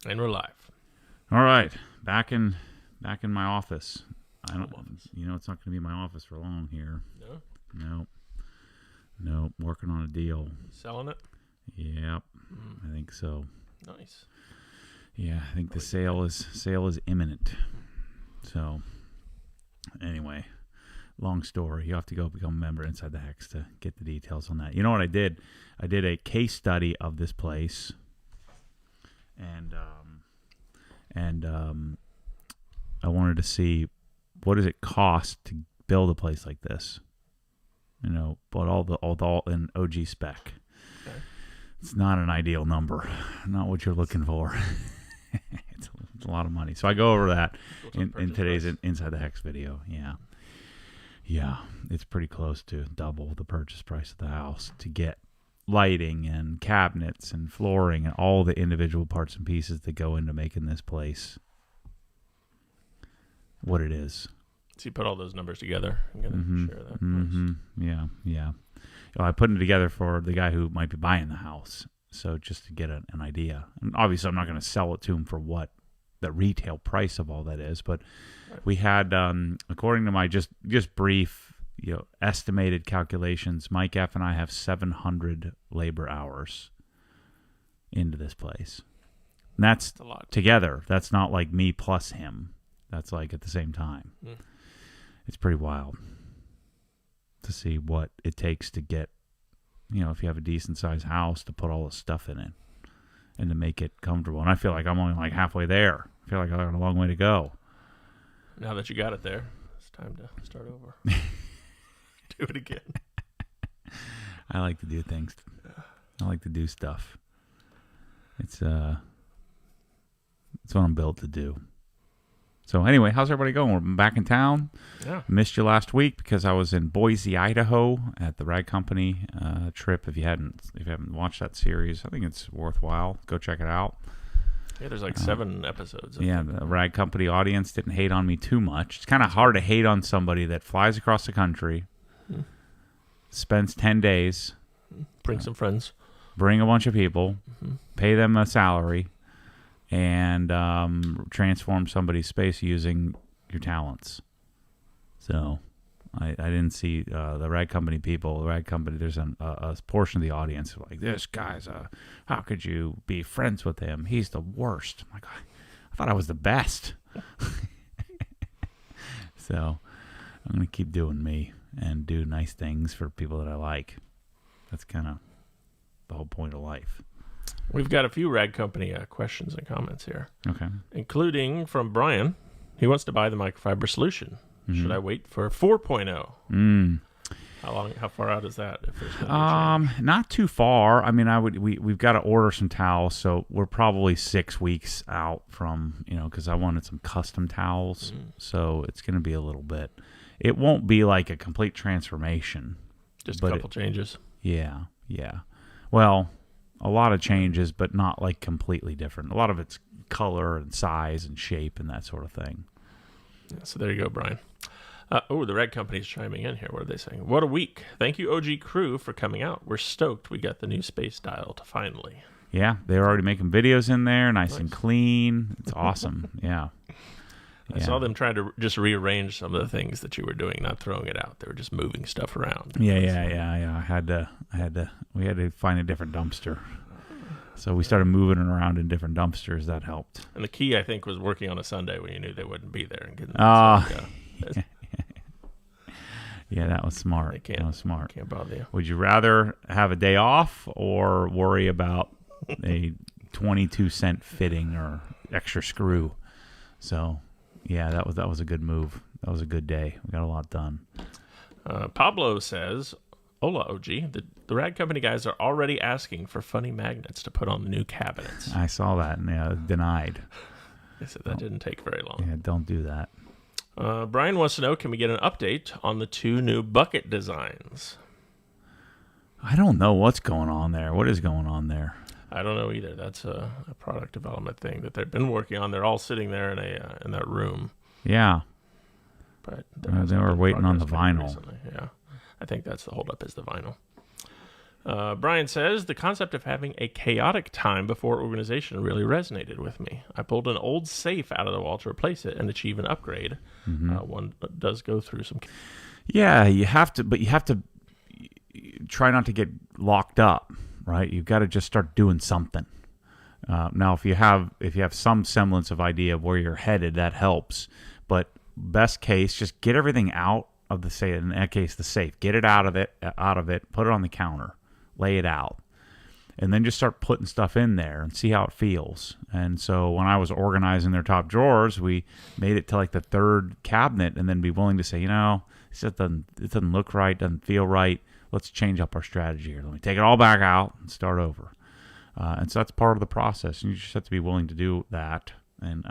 And we're live. All right, back in my office. I don't, it's not going to be my office for long here. No? Nope. Working on a deal. Selling it? Yep, I think so. Nice. Yeah, I think the sale is imminent. So, anyway, long story. You have to go become a member Inside the Hex to get the details on that. You know what I did? I did a case study of this place, and I wanted to see what does it cost to build a place like this. But all in OG spec. Okay. It's not an ideal number, not what you're looking for. It's a lot of money. So I go over that in today's Inside the Hex video. Yeah, it's pretty close to double the purchase price of the house to get lighting and cabinets and flooring and all the individual parts and pieces that go into making this place what it is. So you put all those numbers together and share that. Nice. Yeah. I put it together for the guy who might be buying the house, so just to get an idea. And obviously, I'm not going to sell it to him for what the retail price of all that is, but we had, according to my just brief, estimated calculations, Mike F. and I have 700 labor hours into this place. And that's a lot. Together. That's not like me plus him. That's like at the same time. It's pretty wild to see what it takes to get, if you have a decent sized house, to put all this stuff in it and to make it comfortable. And I feel like I'm only like halfway there. I feel like I got a long way to go. Now that you got it there, it's time to start over. Do it again. I like to do things. I like to do stuff. It's what I'm built to do. So anyway, how's everybody going? We're back in town. Yeah. Missed you last week because I was in Boise, Idaho at the Rag Company trip. If you haven't watched that series, I think it's worthwhile. Go check it out. Yeah, there's like 7 episodes. The Rag Company audience didn't hate on me too much. It's kind of hard to hate on somebody that flies across the country, spends 10 days, bring some friends, bring a bunch of people, pay them a salary, and transform somebody's space using your talents. So I didn't see the Rag Company people. The Rag Company, there's a portion of the audience like, this guy's how could you be friends with him? He's the worst. I'm like, I thought I was the best. So I'm going to keep doing me and do nice things for people that I like. That's kind of the whole point of life. We've got a few Rag Company questions and comments here. Okay. Including from Brian. He wants to buy the microfiber solution. Should I wait for 4.0? How far out is that? If there's not too far. I mean, we've got to order some towels, so we're probably 6 weeks out from, because I wanted some custom towels. So it's going to be a little bit. It won't be like a complete transformation. Just a couple changes. Yeah. Well, a lot of changes, but not like completely different. A lot of it's color and size and shape and that sort of thing. Yeah, so there you go, Brian. The Rag Company's chiming in here. What are they saying? What a week. Thank you, OG crew, for coming out. We're stoked we got the new space dial to finally. Yeah, they're already making videos in there, nice and clean. It's awesome. Yeah. I saw them trying to just rearrange some of the things that you were doing, not throwing it out. They were just moving stuff around. Yeah. We had to find a different dumpster. So we started moving it around in different dumpsters. That helped. And the key, I think, was working on a Sunday when you knew they wouldn't be there and getting them. Yeah, that was smart. That was smart. Can't bother you. Would you rather have a day off or worry about a 22-cent fitting or extra screw? So, yeah, that was a good move. That was a good day. We got a lot done. Pablo says, "Hola, OG. The Rag Company guys are already asking for funny magnets to put on the new cabinets." I saw that and denied. They said that didn't take very long. Yeah, don't do that. Brian wants to know, can we get an update on the 2 new bucket designs? I don't know what's going on there. What is going on there? I don't know either. That's a product development thing that they've been working on. They're all sitting there in that room. Yeah. But they were waiting on the vinyl. Recently. Yeah. I think that's the holdup is the vinyl. Brian says, the concept of having a chaotic time before organization really resonated with me. I pulled an old safe out of the wall to replace it and achieve an upgrade. One does go through some... Yeah, you have to, but you have to try not to get locked up, right? You've got to just start doing something. Now, if you have some semblance of idea of where you're headed, that helps. But best case, just get everything out of the safe. In that case, the safe. Get it out of it. Put it on the counter. Lay it out, and then just start putting stuff in there and see how it feels. And so when I was organizing their top drawers, we made it to like the third cabinet, and then be willing to say, it doesn't look right, doesn't feel right. Let's change up our strategy here. Let me take it all back out and start over. And so that's part of the process, and you just have to be willing to do that. And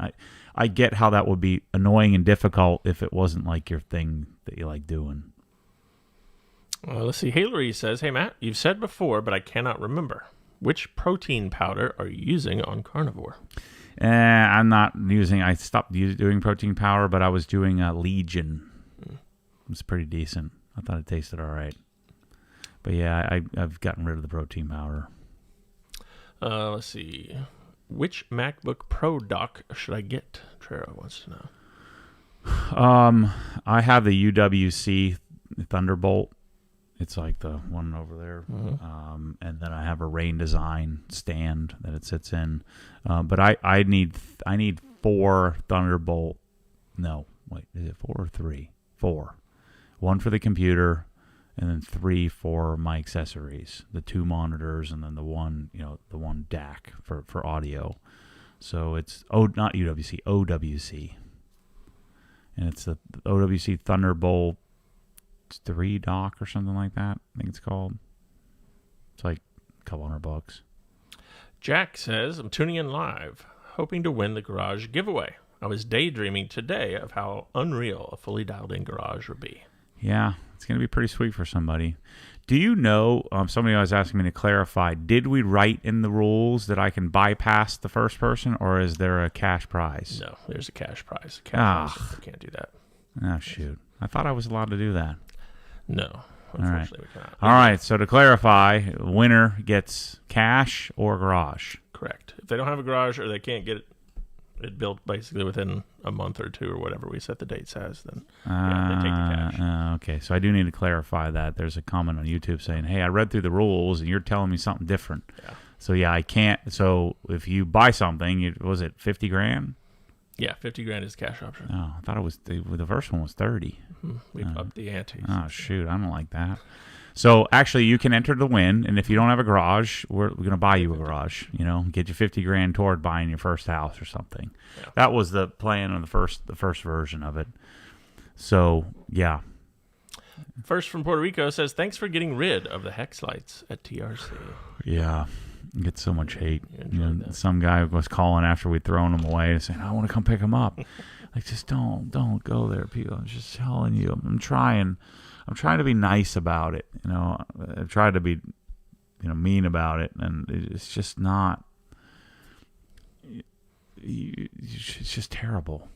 I get how that would be annoying and difficult if it wasn't like your thing that you like doing. Let's see. Hillary says, hey, Matt, you've said before, but I cannot remember. Which protein powder are you using on carnivore? I'm not using... I stopped doing protein powder, but I was doing Legion. It was pretty decent. I thought it tasted all right. But yeah, I've gotten rid of the protein powder. Let's see. Which MacBook Pro dock should I get? Trero wants to know. I have the UWC Thunderbolt. It's like the one over there. And then I have a Rain Design stand that it sits in. But I need 4 Thunderbolt. No, wait, is it 4 or 3? 4. 1 for the computer, and then 3 for my accessories. The 2 monitors, and then the one DAC for audio. So it's not UWC, OWC. And it's the OWC Thunderbolt 3 dock or something like that, I think it's called. It's like a couple $100. Jack says, I'm tuning in live, hoping to win the garage giveaway. I was daydreaming today of how unreal a fully dialed in garage would be. Yeah, it's going to be pretty sweet for somebody. Do you know, somebody was asking me to clarify, did we write in the rules that I can bypass the first person, or is there a cash prize? No, there's a cash prize. I can't do that. Oh, shoot. I thought I was allowed to do that. No, unfortunately we cannot. All right, so to clarify, winner gets cash or garage. Correct. If they don't have a garage or they can't get it built basically within a month or 2 or whatever we set the dates as, then they take the cash. Okay, so I do need to clarify that. There's a comment on YouTube saying, hey, I read through the rules and you're telling me something different. Yeah. So yeah, I can't. So if you buy something, was it 50 grand? Yeah, 50 grand is cash option. Oh, I thought it was the first one was 30. We've upped the ante. Oh, shoot. I don't like that. So actually, you can enter the win, and if you don't have a garage, we're going to buy you a garage. Get you 50 grand toward buying your first house or something. Yeah. That was the plan on the first version of it. So yeah. First from Puerto Rico says, thanks for getting rid of the hex lights at TRC. Yeah. Get so much hate. Some guy was calling after we'd thrown them away saying, I want to come pick them up. Like, just don't go there, people. I'm just telling you. I'm trying to be nice about it. I've tried to be, mean about it, and it's just not. It's just terrible.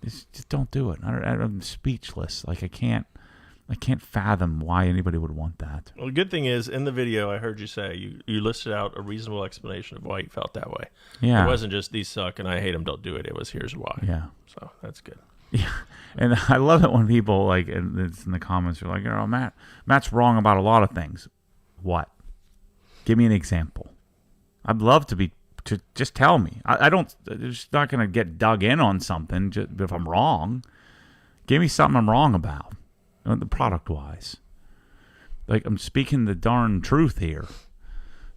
Just don't do it. I'm speechless. Like, I can't fathom why anybody would want that. Well, the good thing is, in the video, I heard you say you listed out a reasonable explanation of why you felt that way. Yeah. It wasn't just, these suck and I hate them, don't do it. It was, here's why. Yeah. So that's good. Yeah. And I love it when people, like, and it's in the comments, are like, Matt's wrong about a lot of things. What? Give me an example. I'd love to just tell me. I don't, just not going to get dug in on something if I'm wrong. Give me something I'm wrong about. The product-wise. Like, I'm speaking the darn truth here.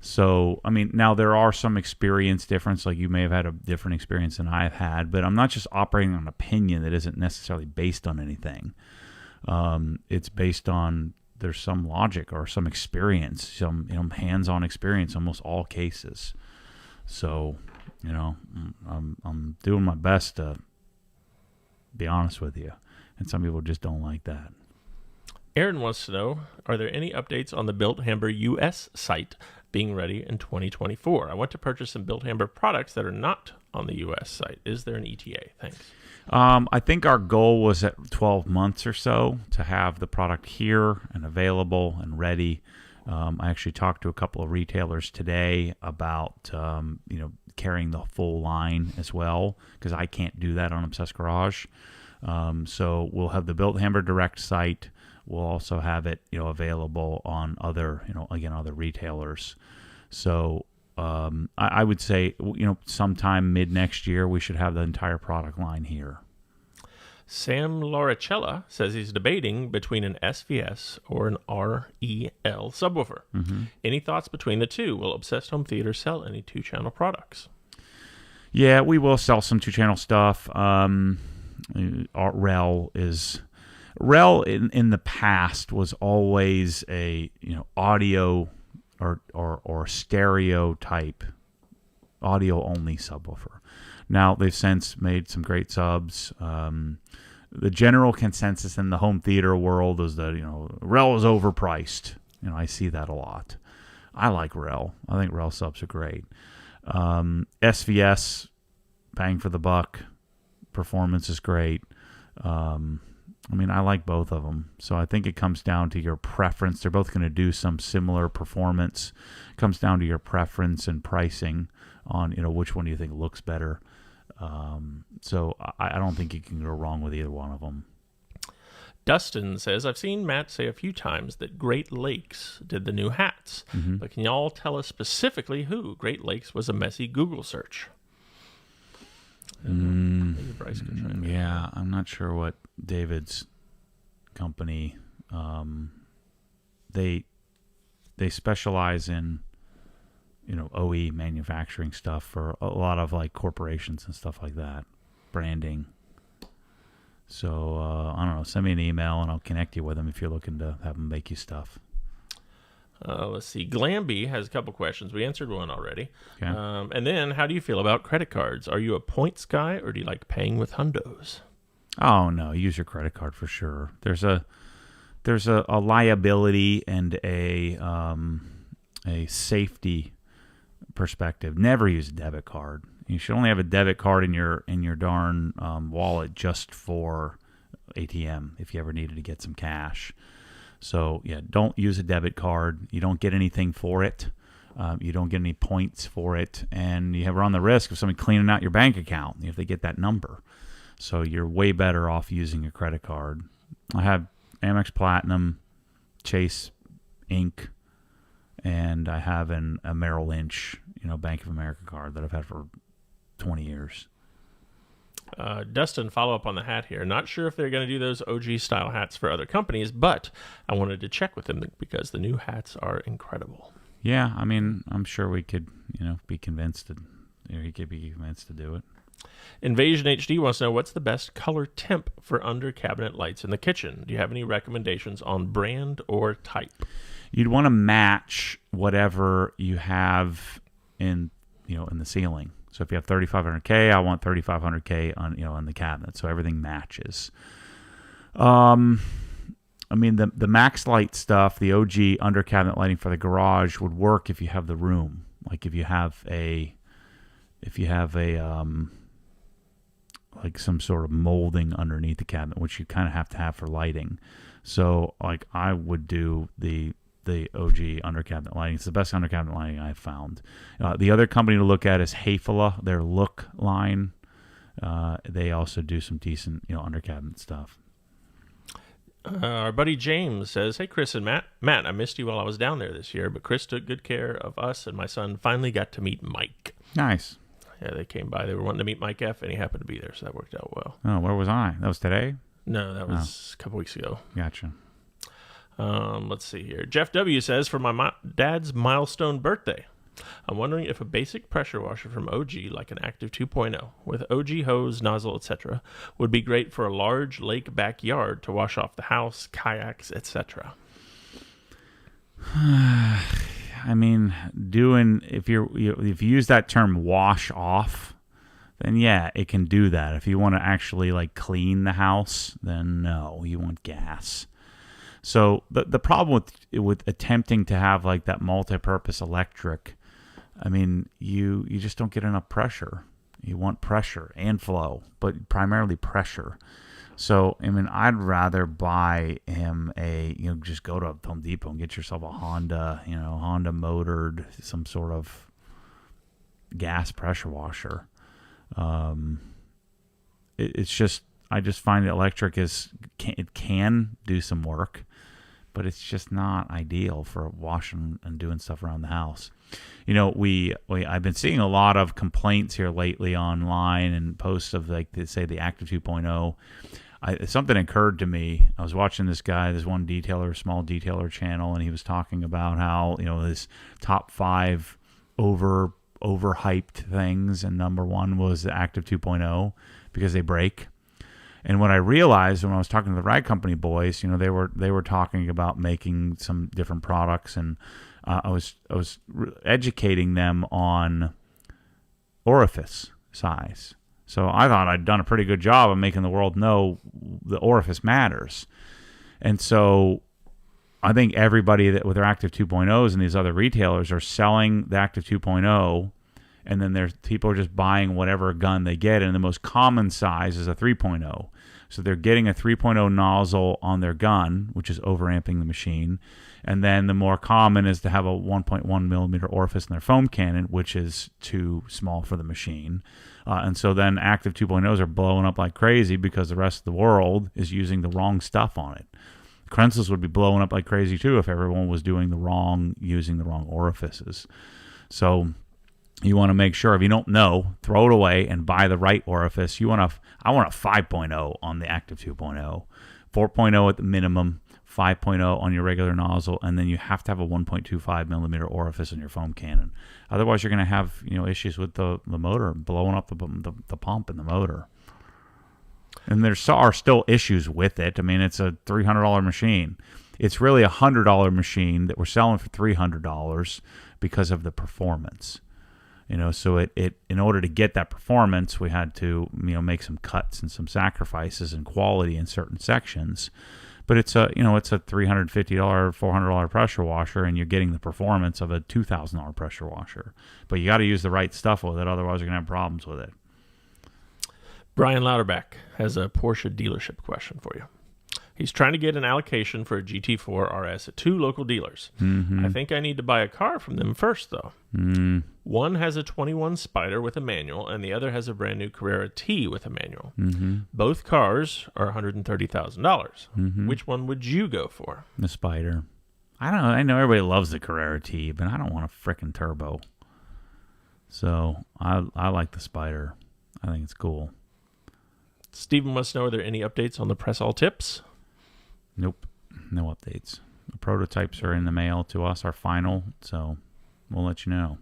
So, I mean, now there are some experience difference. Like, you may have had a different experience than I've had, but I'm not just operating on opinion that isn't necessarily based on anything. It's based on, there's some logic or some experience, some hands-on experience, almost all cases. So, I'm doing my best to be honest with you. And some people just don't like that. Aaron wants to know, are there any updates on the Built Hamber US site being ready in 2024? I want to purchase some Built Hamber products that are not on the US site. Is there an ETA? Thanks. I think our goal was at 12 months or so to have the product here and available and ready. I actually talked to a couple of retailers today about carrying the full line as well, because I can't do that on Obsessed Garage. So we'll have the Built Hammer Direct site. We'll also have it available on other other retailers. So I would say sometime mid next year we should have the entire product line here. Sam Lauricella says he's debating between an SVS or an REL subwoofer. Mm-hmm. Any thoughts between the two? Will Obsessed Home Theater sell any 2-channel products? Yeah, we will sell some 2-channel stuff. REL in the past was always a audio or stereo type audio only subwoofer. Now they've since made some great subs. The general consensus in the home theater world is that REL is overpriced. I see that a lot. I like REL. I think REL subs are great. SVS, bang for the buck. Performance is great. I like both of them. So I think it comes down to your preference. They're both going to do some similar performance. It comes down to your preference and pricing on which one do you think looks better. So I don't think you can go wrong with either one of them. Dustin says, I've seen Matt say a few times that Great Lakes did the new hats, but can y'all tell us specifically who? Great Lakes was a messy Google search. Maybe Bryce can try and I'm not sure what David's company, they specialize in OE manufacturing stuff for a lot of like corporations and stuff like that, branding. So I don't know, send me an email and I'll connect you with them if you're looking to have them make you stuff. Let's see. Glamby has a couple questions. We answered one already. Okay. And then, how do you feel about credit cards? Are you a points guy or do you like paying with hundos? Oh no, use your credit card for sure. There's a liability and a safety perspective. Never use a debit card. You should only have a debit card in your darn wallet just for ATM if you ever needed to get some cash. So yeah, don't use a debit card. You don't get anything for it. You don't get any points for it, and you run the risk of somebody cleaning out your bank account if they get that number. So you're way better off using a credit card. I have Amex Platinum, Chase Inc., and I have a Merrill Lynch, Bank of America card that I've had for 20 years. Dustin, follow up on the hat here. Not sure if they're going to do those OG style hats for other companies, but I wanted to check with him because the new hats are incredible. Yeah, I'm sure we could, be convinced to, he could be convinced to do it. Invasion HD wants to know, what's the best color temp for under cabinet lights in the kitchen? Do you have any recommendations on brand or type? You'd want to match whatever you have in the ceiling. So if you have 3500K, I want 3500K on the cabinet, so everything matches. The Max Light stuff, the OG under cabinet lighting for the garage would work if you have the room. Like if you have like some sort of molding underneath the cabinet, which you kind of have to have for lighting. So like I would do the OG under cabinet lighting. It's the best under cabinet lighting I've found. The other company to look at is Hayfala, their Look line. They also do some decent under cabinet stuff. Our buddy James says, hey, Chris and Matt. Matt, I missed you while I was down there this year, but Chris took good care of us, and my son finally got to meet Mike. Nice. Yeah, they came by. They were wanting to meet Mike F., and he happened to be there, so that worked out well. Oh, where was I? That was today? No, that was a couple weeks ago. Gotcha. Let's see here. Jeff W. says, for my dad's milestone birthday, I'm wondering if a basic pressure washer from OG, like an Active 2.0, with OG hose, nozzle, etc., would be great for a large lake backyard to wash off the house, kayaks, etc. If you use that term wash off, then yeah, it can do that. If you want to actually like clean the house, then no, you want gas. So the problem with attempting to have like that multi-purpose electric, you just don't get enough pressure. You want pressure and flow, but primarily pressure. So, I mean, I'd rather buy him just go to Home Depot and get yourself a Honda, Honda motored, some sort of gas pressure washer. It's just, I just find electric it can do some work, but it's just not ideal for washing and doing stuff around the house. I've been seeing a lot of complaints here lately online and posts of say the Active 2.0. Something occurred to me. I was watching this one detailer, small detailer channel, and he was talking about how, his top 5 overhyped things, and number 1 was the Active 2.0 because they break. And what I realized when I was talking to the rag company boys, they were talking about making some different products, and I was educating them on orifice size. So I thought I'd done a pretty good job of making the world know the orifice matters. And so I think everybody that with their Active 2.0s and these other retailers are selling the Active 2.0, and then people are just buying whatever gun they get, and the most common size is a 3.0. So they're getting a 3.0 nozzle on their gun, which is overamping the machine. And then the more common is to have a 1.1 millimeter orifice in their foam cannon, which is too small for the machine. And so then Active 2.0s are blowing up like crazy because the rest of the world is using the wrong stuff on it. Crenseless would be blowing up like crazy too if everyone was using the wrong orifices. So you want to make sure, if you don't know, throw it away and buy the right orifice. I want a 5.0 on the Active 2.0, 4.0 at the minimum, 5.0 on your regular nozzle, and then you have to have a 1.25 millimeter orifice in your foam cannon. Otherwise, you're going to have issues with the motor blowing up the pump in the motor. And there are still issues with it. I mean, it's a $300 machine. It's really a $100 machine that we're selling for $300 because of the performance. So it in order to get that performance, we had to make some cuts and some sacrifices in quality in certain sections. But it's a $350, $400 pressure washer, and you're getting the performance of a $2,000 pressure washer. But you got to use the right stuff with it, otherwise you're gonna have problems with it. Brian Lauterbach has a Porsche dealership question for you. He's trying to get an allocation for a GT4 RS at 2 local dealers. Mm-hmm. I think I need to buy a car from them first, though. Mm. One has a 21 Spider with a manual, and the other has a brand new Carrera T with a manual. Mm-hmm. Both cars are $130,000. Mm-hmm. Which one would you go for? The Spider. I don't know. I know everybody loves the Carrera T, but I don't want a frickin' turbo. So I like the Spider. I think it's cool. Stephen wants to know, are there any updates on the press all tips? Nope. No updates. The prototypes are in the mail to us, our final, so we'll let you know.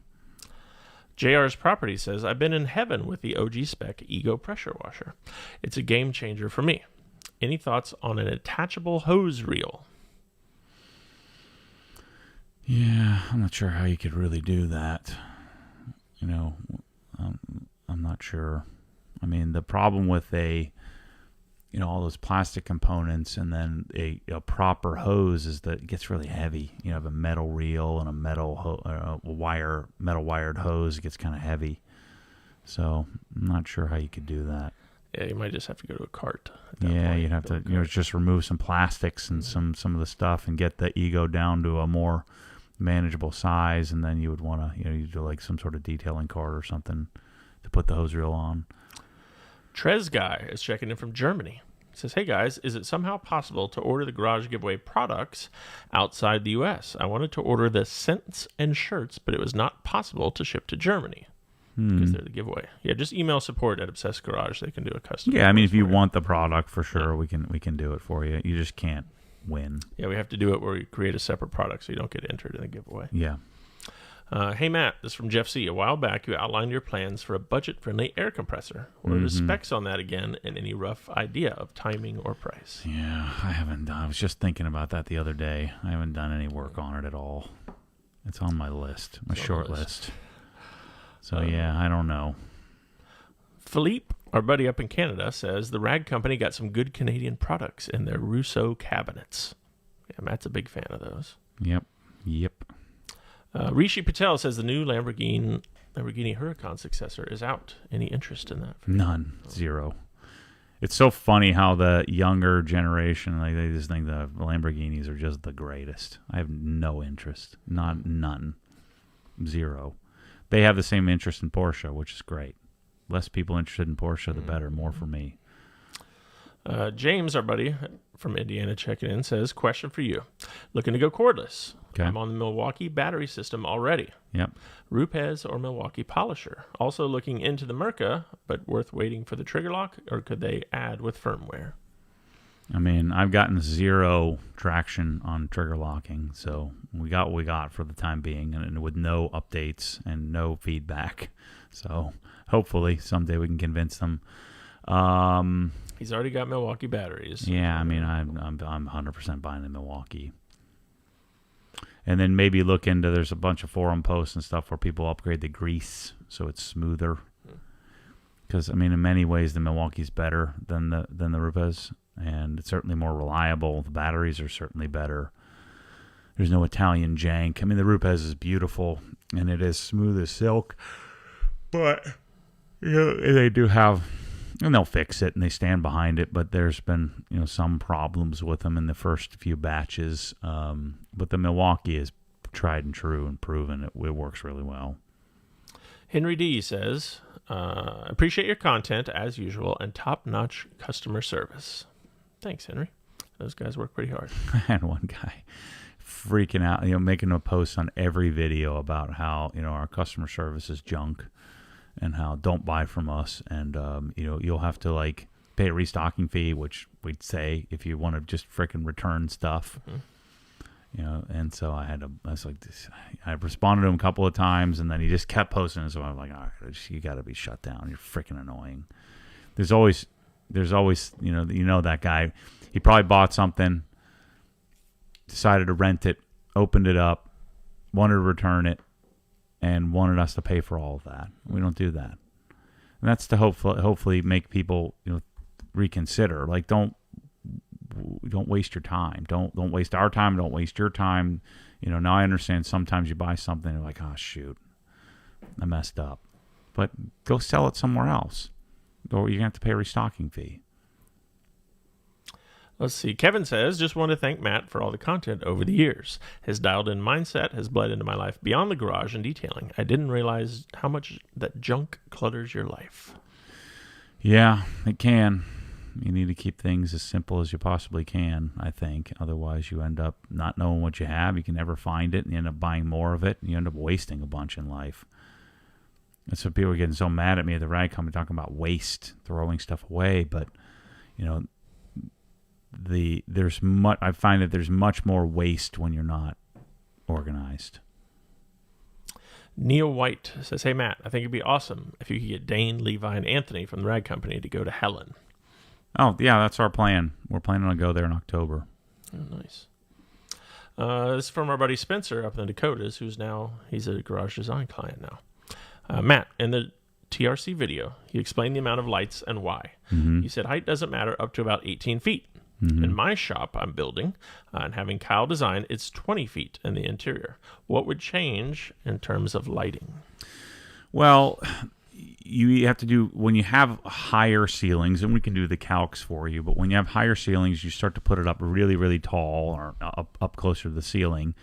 JR's Property says, I've been in heaven with the OG spec Ego pressure washer. It's a game changer for me. Any thoughts on an attachable hose reel? Yeah, I'm not sure how you could really do that. I'm not sure. I mean, the problem with all those plastic components and then a proper hose is that it gets really heavy. You have a metal reel and a metal wired hose. It gets kind of heavy. So I'm not sure how you could do that. Yeah, you might just have to go to a cart. Yeah, you'd have to just remove some plastics and some of the stuff and get the Ego down to a more manageable size, and then you would want to you do like some sort of detailing card or something to put the hose reel on. Trez Guy is checking in from Germany. He says, hey guys, is it somehow possible to order the garage giveaway products outside the U.S.? I wanted to order the scents and shirts, but it was not possible to ship to Germany because they're the giveaway. Yeah, just email support at Obsessed Garage. They can do a custom. Yeah, I mean, if you want the product for sure, we can do it for you. You just can't win. Yeah, we have to do it where we create a separate product so you don't get entered in the giveaway. Yeah. Hey, Matt, this is from Jeff C. A while back, you outlined your plans for a budget-friendly air compressor. What are the specs on that again, and any rough idea of timing or price? Yeah, I haven't done. I was just thinking about that the other day. I haven't done any work on it at all. It's on my list, my short list. So, yeah, I don't know. Philippe, our buddy up in Canada, says the rag company got some good Canadian products in their Rousseau cabinets. Yeah, Matt's a big fan of those. Yep. Rishi Patel says the new Lamborghini Huracan successor is out. Any interest in that? None. Zero. It's so funny how the younger generation, like they just think the Lamborghinis are just the greatest. I have no interest, none, zero. They have the same interest in Porsche, which is great. Less people interested in Porsche, the better. More for me. James, our buddy from Indiana, checking in, says, question for you. Looking to go cordless. Okay. I'm on the Milwaukee battery system already. Yep. Rupes or Milwaukee polisher. Also looking into the Mirka, but worth waiting for the trigger lock, or could they add with firmware? I mean, I've gotten zero traction on trigger locking, so we got what we got for the time being, and with no updates and no feedback. So hopefully someday we can convince them. He's already got Milwaukee batteries. Yeah, I mean, I'm 100% buying the Milwaukee. And then maybe look into, there's a bunch of forum posts and stuff where people upgrade the grease so it's smoother. Because, I mean, in many ways, the Milwaukee's better than the Rupes, and it's certainly more reliable. The batteries are certainly better. There's no Italian jank. I mean, the Rupes is beautiful, and it is smooth as silk. But, you know, they do have... And they'll fix it, and they stand behind it. But there's been, you know, some problems with them in the first few batches. But the Milwaukee is tried and true and proven. It works really well. Henry D says, appreciate your content as usual and top-notch customer service. Thanks, Henry. Those guys work pretty hard. I had one guy freaking out, you know, making a post on every video about how, you know, our customer service is junk. And how don't buy from us, and you know, you'll have to like pay a restocking fee, which we'd say if you want to just frickin' return stuff, you know. And so I was like, I responded to him a couple of times, and then he just kept posting. And so I was like, all right, you got to be shut down. You're freaking annoying. There's always, you know that guy. He probably bought something, decided to rent it, opened it up, wanted to return it, and wanted us to pay for all of that. We don't do that. And that's to hopefully make people, you know, reconsider. Like, don't waste your time. Don't waste our time. Don't waste your time. You know, now I understand sometimes you buy something and you're like, oh, shoot, I messed up. But go sell it somewhere else. Or you're going to have to pay a restocking fee. Let's see. Kevin says, just want to thank Matt for all the content over the years. His dialed-in mindset has bled into my life beyond the garage and detailing. I didn't realize how much that junk clutters your life. Yeah, it can. You need to keep things as simple as you possibly can, I think. Otherwise, you end up not knowing what you have. You can never find it, and you end up buying more of it, and you end up wasting a bunch in life. That's what people are getting so mad at me at the rag company talking about waste, throwing stuff away. But, you know, I find that there's much more waste when you're not organized. Neil White says, hey, Matt, I think it'd be awesome if you could get Dane, Levi, and Anthony from the rag company to go to Helen. Oh, yeah, that's our plan. We're planning to go there in October. Oh, nice. This is from our buddy Spencer up in the Dakotas, he's a garage design client now. Matt, in the TRC video, he explained the amount of lights and why. Mm-hmm. He said height doesn't matter up to about 18 feet. Mm-hmm. In my shop I'm building and having Kyle design, it's 20 feet in the interior. What would change in terms of lighting? Well, you have to do, when you have higher ceilings, and we can do the calcs for you, but when you have higher ceilings, you start to put it up really, really tall or up closer to the ceiling,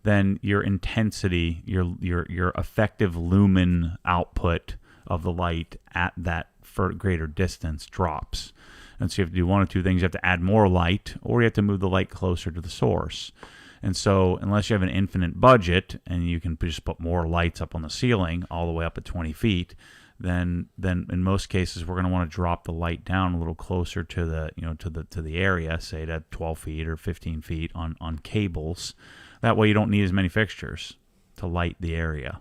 then your intensity, your effective lumen output of the light at that for greater distance drops. And so you have to do one of two things. You have to add more light, or you have to move the light closer to the source. And so unless you have an infinite budget and you can just put more lights up on the ceiling all the way up at 20 feet, then in most cases we're going to want to drop the light down a little closer to the area, say to 12 feet or 15 feet on cables. That way you don't need as many fixtures to light the area.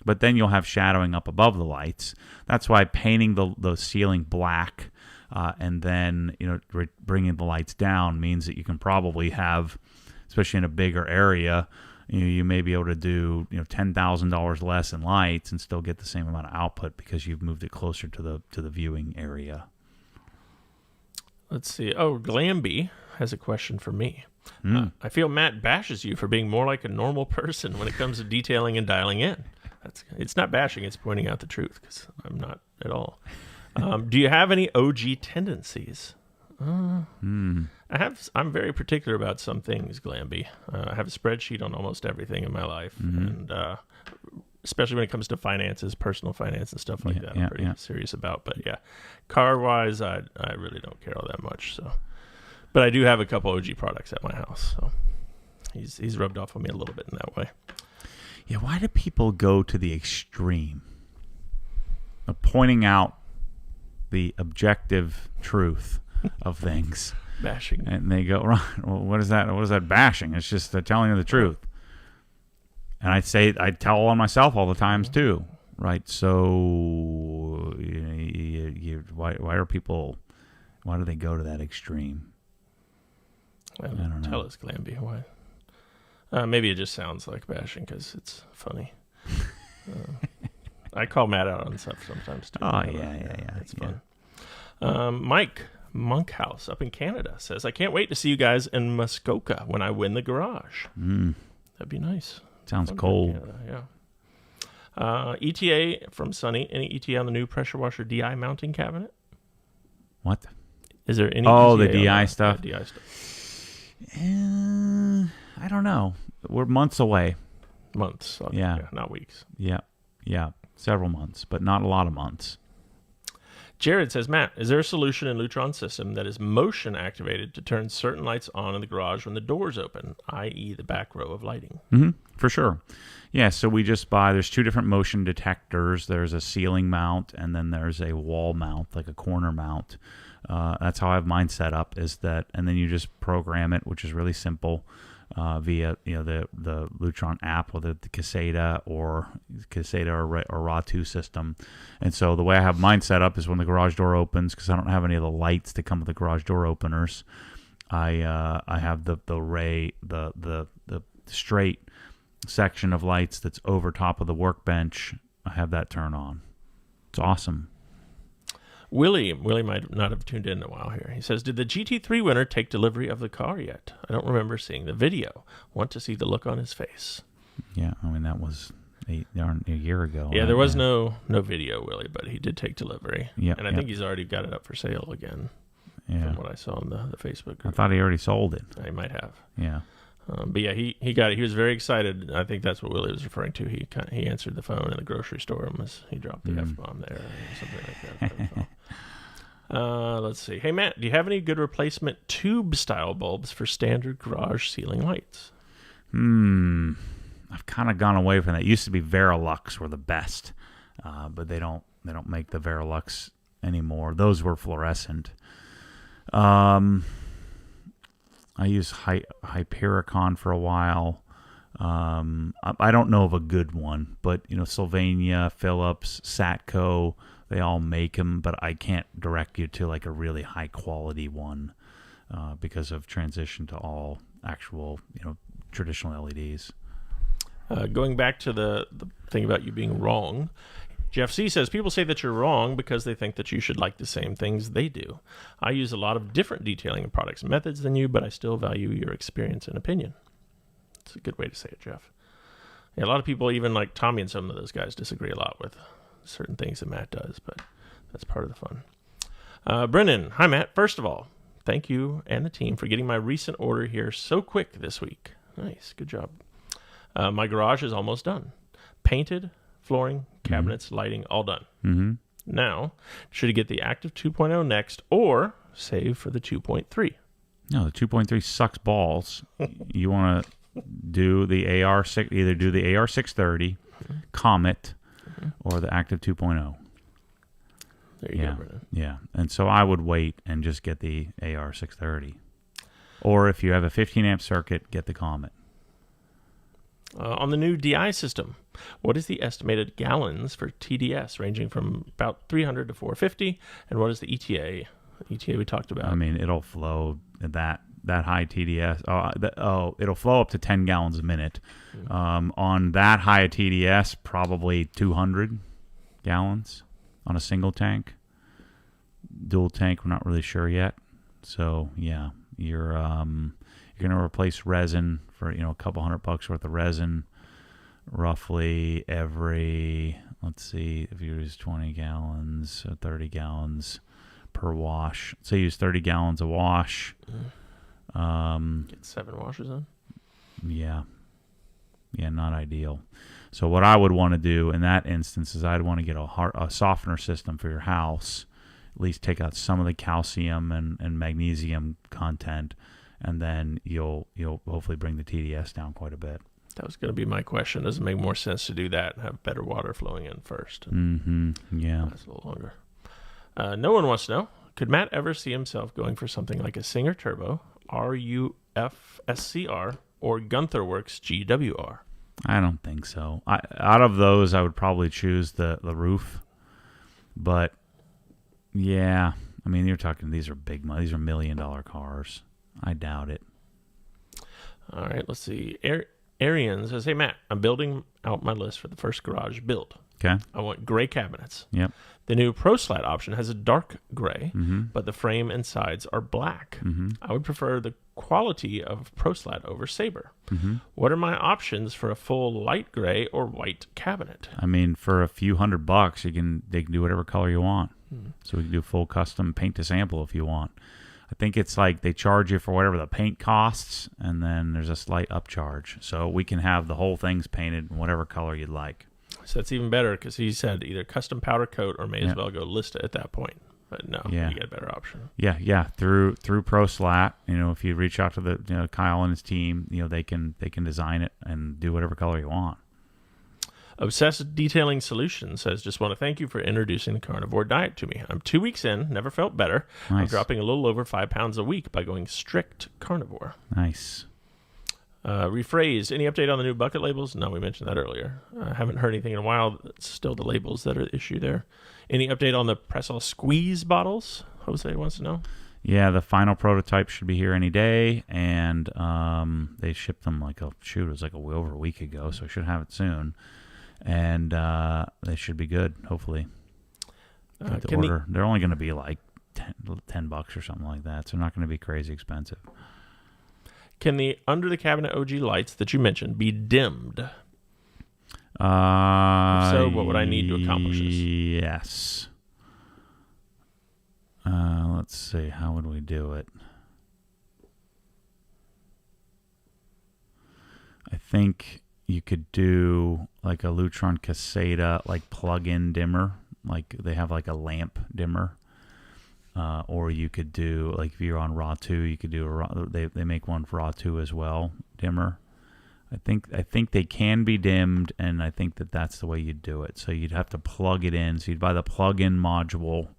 But then you'll have shadowing up above the lights. That's why painting the ceiling black and then bringing the lights down means that you can probably have, especially in a bigger area, you may be able to do $10,000 less in lights and still get the same amount of output because you've moved it closer to the viewing area. Let's see. Oh, Glamby has a question for me. I feel Matt bashes you for being more like a normal person when it comes to detailing and dialing in. It's not bashing, it's pointing out the truth, because I'm not at all. Do you have any OG tendencies? Hmm. I'm very particular about some things, Glamby. I have a spreadsheet on almost everything in my life, and especially when it comes to finances, personal finance and stuff like that, I'm pretty serious about. But yeah, car-wise, I really don't care all that much. So, but I do have a couple OG products at my house, so he's rubbed off on me a little bit in that way. Yeah, why do people go to the extreme of pointing out the objective truth of things? Bashing. And they go, right, well, what is that? What is that bashing? It's just the telling of the truth. And I tell on myself all the times too, right? So why do they go to that extreme? I don't know. Tell us, Glamby, why? Maybe it just sounds like bashing because it's funny. I call Matt out on stuff sometimes too. Oh, yeah. It's fun. Mike Monkhouse up in Canada says, I can't wait to see you guys in Muskoka when I win the garage. That'd be nice. Sounds cold. Canada, yeah. ETA from Sunny. Any ETA on the new pressure washer DI mounting cabinet? What? Is there any ETA the DI DI stuff? DI stuff. I don't know. We're months away. Months. Yeah. Not weeks. Yeah. Several months, but not a lot of months. Jared says, Matt, is there a solution in Lutron system that is motion activated to turn certain lights on in the garage when the doors open, i.e. the back row of lighting? For sure. Yeah, so we just there's two different motion detectors. There's a ceiling mount, and then there's a wall mount, like a corner mount. That's how I have mine set up, and then you just program it, which is really simple, via the Lutron app, whether the Caseta or RA2 system. And so the way I have mine set up is when the garage door opens, because I don't have any of the lights that come with the garage door openers, I have the straight section of lights that's over top of the workbench. I have that turn on. It's awesome. Willie might not have tuned in a while here. He says, did the GT3 winner take delivery of the car yet? I don't remember seeing the video. Want to see the look on his face. Yeah, I mean, that was a year ago. Yeah, there was no video, Willie, but he did take delivery. Yeah, and I think he's already got it up for sale again, from what I saw on the Facebook group. I thought he already sold it. He might have. Yeah. But yeah, he got it. He was very excited. I think that's what Willie was referring to. He answered the phone in the grocery store and he dropped the F-bomb there or something like that. Let's see. Hey, Matt, do you have any good replacement tube-style bulbs for standard garage ceiling lights? I've kind of gone away from that. It used to be Verilux were the best, but they don't make the Verilux anymore. Those were fluorescent. I used Hypericon for a while. I don't know of a good one, but Sylvania, Philips, Satco, they all make them, but I can't direct you to like a really high quality one because of transition to all actual traditional LEDs. Going back to the thing about you being wrong, Jeff C. says, people say that you're wrong because they think that you should like the same things they do. I use a lot of different detailing and products and methods than you, but I still value your experience and opinion. It's a good way to say it, Jeff. Yeah, a lot of people, even like Tommy and some of those guys, disagree a lot with certain things that Matt does, but that's part of the fun. Brennan, hi, Matt. First of all, thank you and the team for getting my recent order here so quick this week. Nice. Good job. My garage is almost done. Painted, flooring, cabinets, lighting, all done. Now, should you get the Active 2.0 next or save for the 2.3? No, the 2.3 sucks balls. You want to do the AR6, either do the AR630, Comet, or the Active 2.0. There you go, Brennan. Yeah, and so I would wait and just get the AR630. Or if you have a 15 amp circuit, get the Comet. On the new DI system, what is the estimated gallons for TDS, ranging from about 300 to 450? And what is the ETA? The ETA we talked about. I mean, it'll flow that high TDS. It'll flow up to 10 gallons a minute. On that high a TDS, probably 200 gallons on a single tank. Dual tank, we're not really sure yet. So yeah, you're going to replace resin for a couple $100 worth of resin roughly every let's see, if you use 20 gallons, 30 gallons per wash. Say you use 30 gallons a wash. Get 7 washes in. Yeah, not ideal. So what I would want to do in that instance is I'd want to get a softener system for your house. At least take out some of the calcium and magnesium content, and then you'll hopefully bring the TDS down quite a bit. That was going to be my question. Does it make more sense to do that and have better water flowing in first? Yeah. That's a little longer. No one wants to know, could Matt ever see himself going for something like a Singer Turbo, RUF-SCR, or Gunther Works GWR? I don't think so. Out of those, I would probably choose the roof. But, yeah, I mean, you're talking, these are big money. These are $1 million cars. I doubt it. All right, let's see. Arian says, hey, Matt, I'm building out my list for the first garage build. Okay. I want gray cabinets. Yep. The new ProSlat option has a dark gray, but the frame and sides are black. I would prefer the quality of ProSlat over Sabre. What are my options for a full light gray or white cabinet? I mean, for a few $100, they can do whatever color you want. So we can do full custom paint to sample if you want. I think it's like they charge you for whatever the paint costs, and then there's a slight upcharge. So we can have the whole thing's painted in whatever color you'd like. So that's even better because he said either custom powder coat or may as well go list it at that point. But no, you get a better option. Yeah. Through ProSlat, if you reach out to Kyle and his team, they can design it and do whatever color you want. Obsessed Detailing Solutions says, just want to thank you for introducing the carnivore diet to me. I'm 2 weeks in, never felt better. Nice. I'm dropping a little over 5 pounds a week by going strict carnivore. Nice. Rephrased, any update on the new bucket labels? No, we mentioned that earlier. I haven't heard anything in a while. It's still the labels that are the issue there. Any update on the Press-All Squeeze bottles? Jose wants to know. Yeah, the final prototype should be here any day, and they shipped them it was over a week ago, so I should have it soon. And they should be good, hopefully. They're only going to be like $10 or something like that, so they're not going to be crazy expensive. Can the under the cabinet OG lights that you mentioned be dimmed? If so, what would I need to accomplish this? Yes. Let's see. How would we do it? I think you could do like a Lutron Caseta plug-in dimmer. Like they have like a lamp dimmer. Or you could do, if you're on RAW 2, you could do they make one for RAW 2 as well, dimmer. I think they can be dimmed, and I think that's the way you'd do it. So you'd have to plug it in. So you'd buy the plug-in module,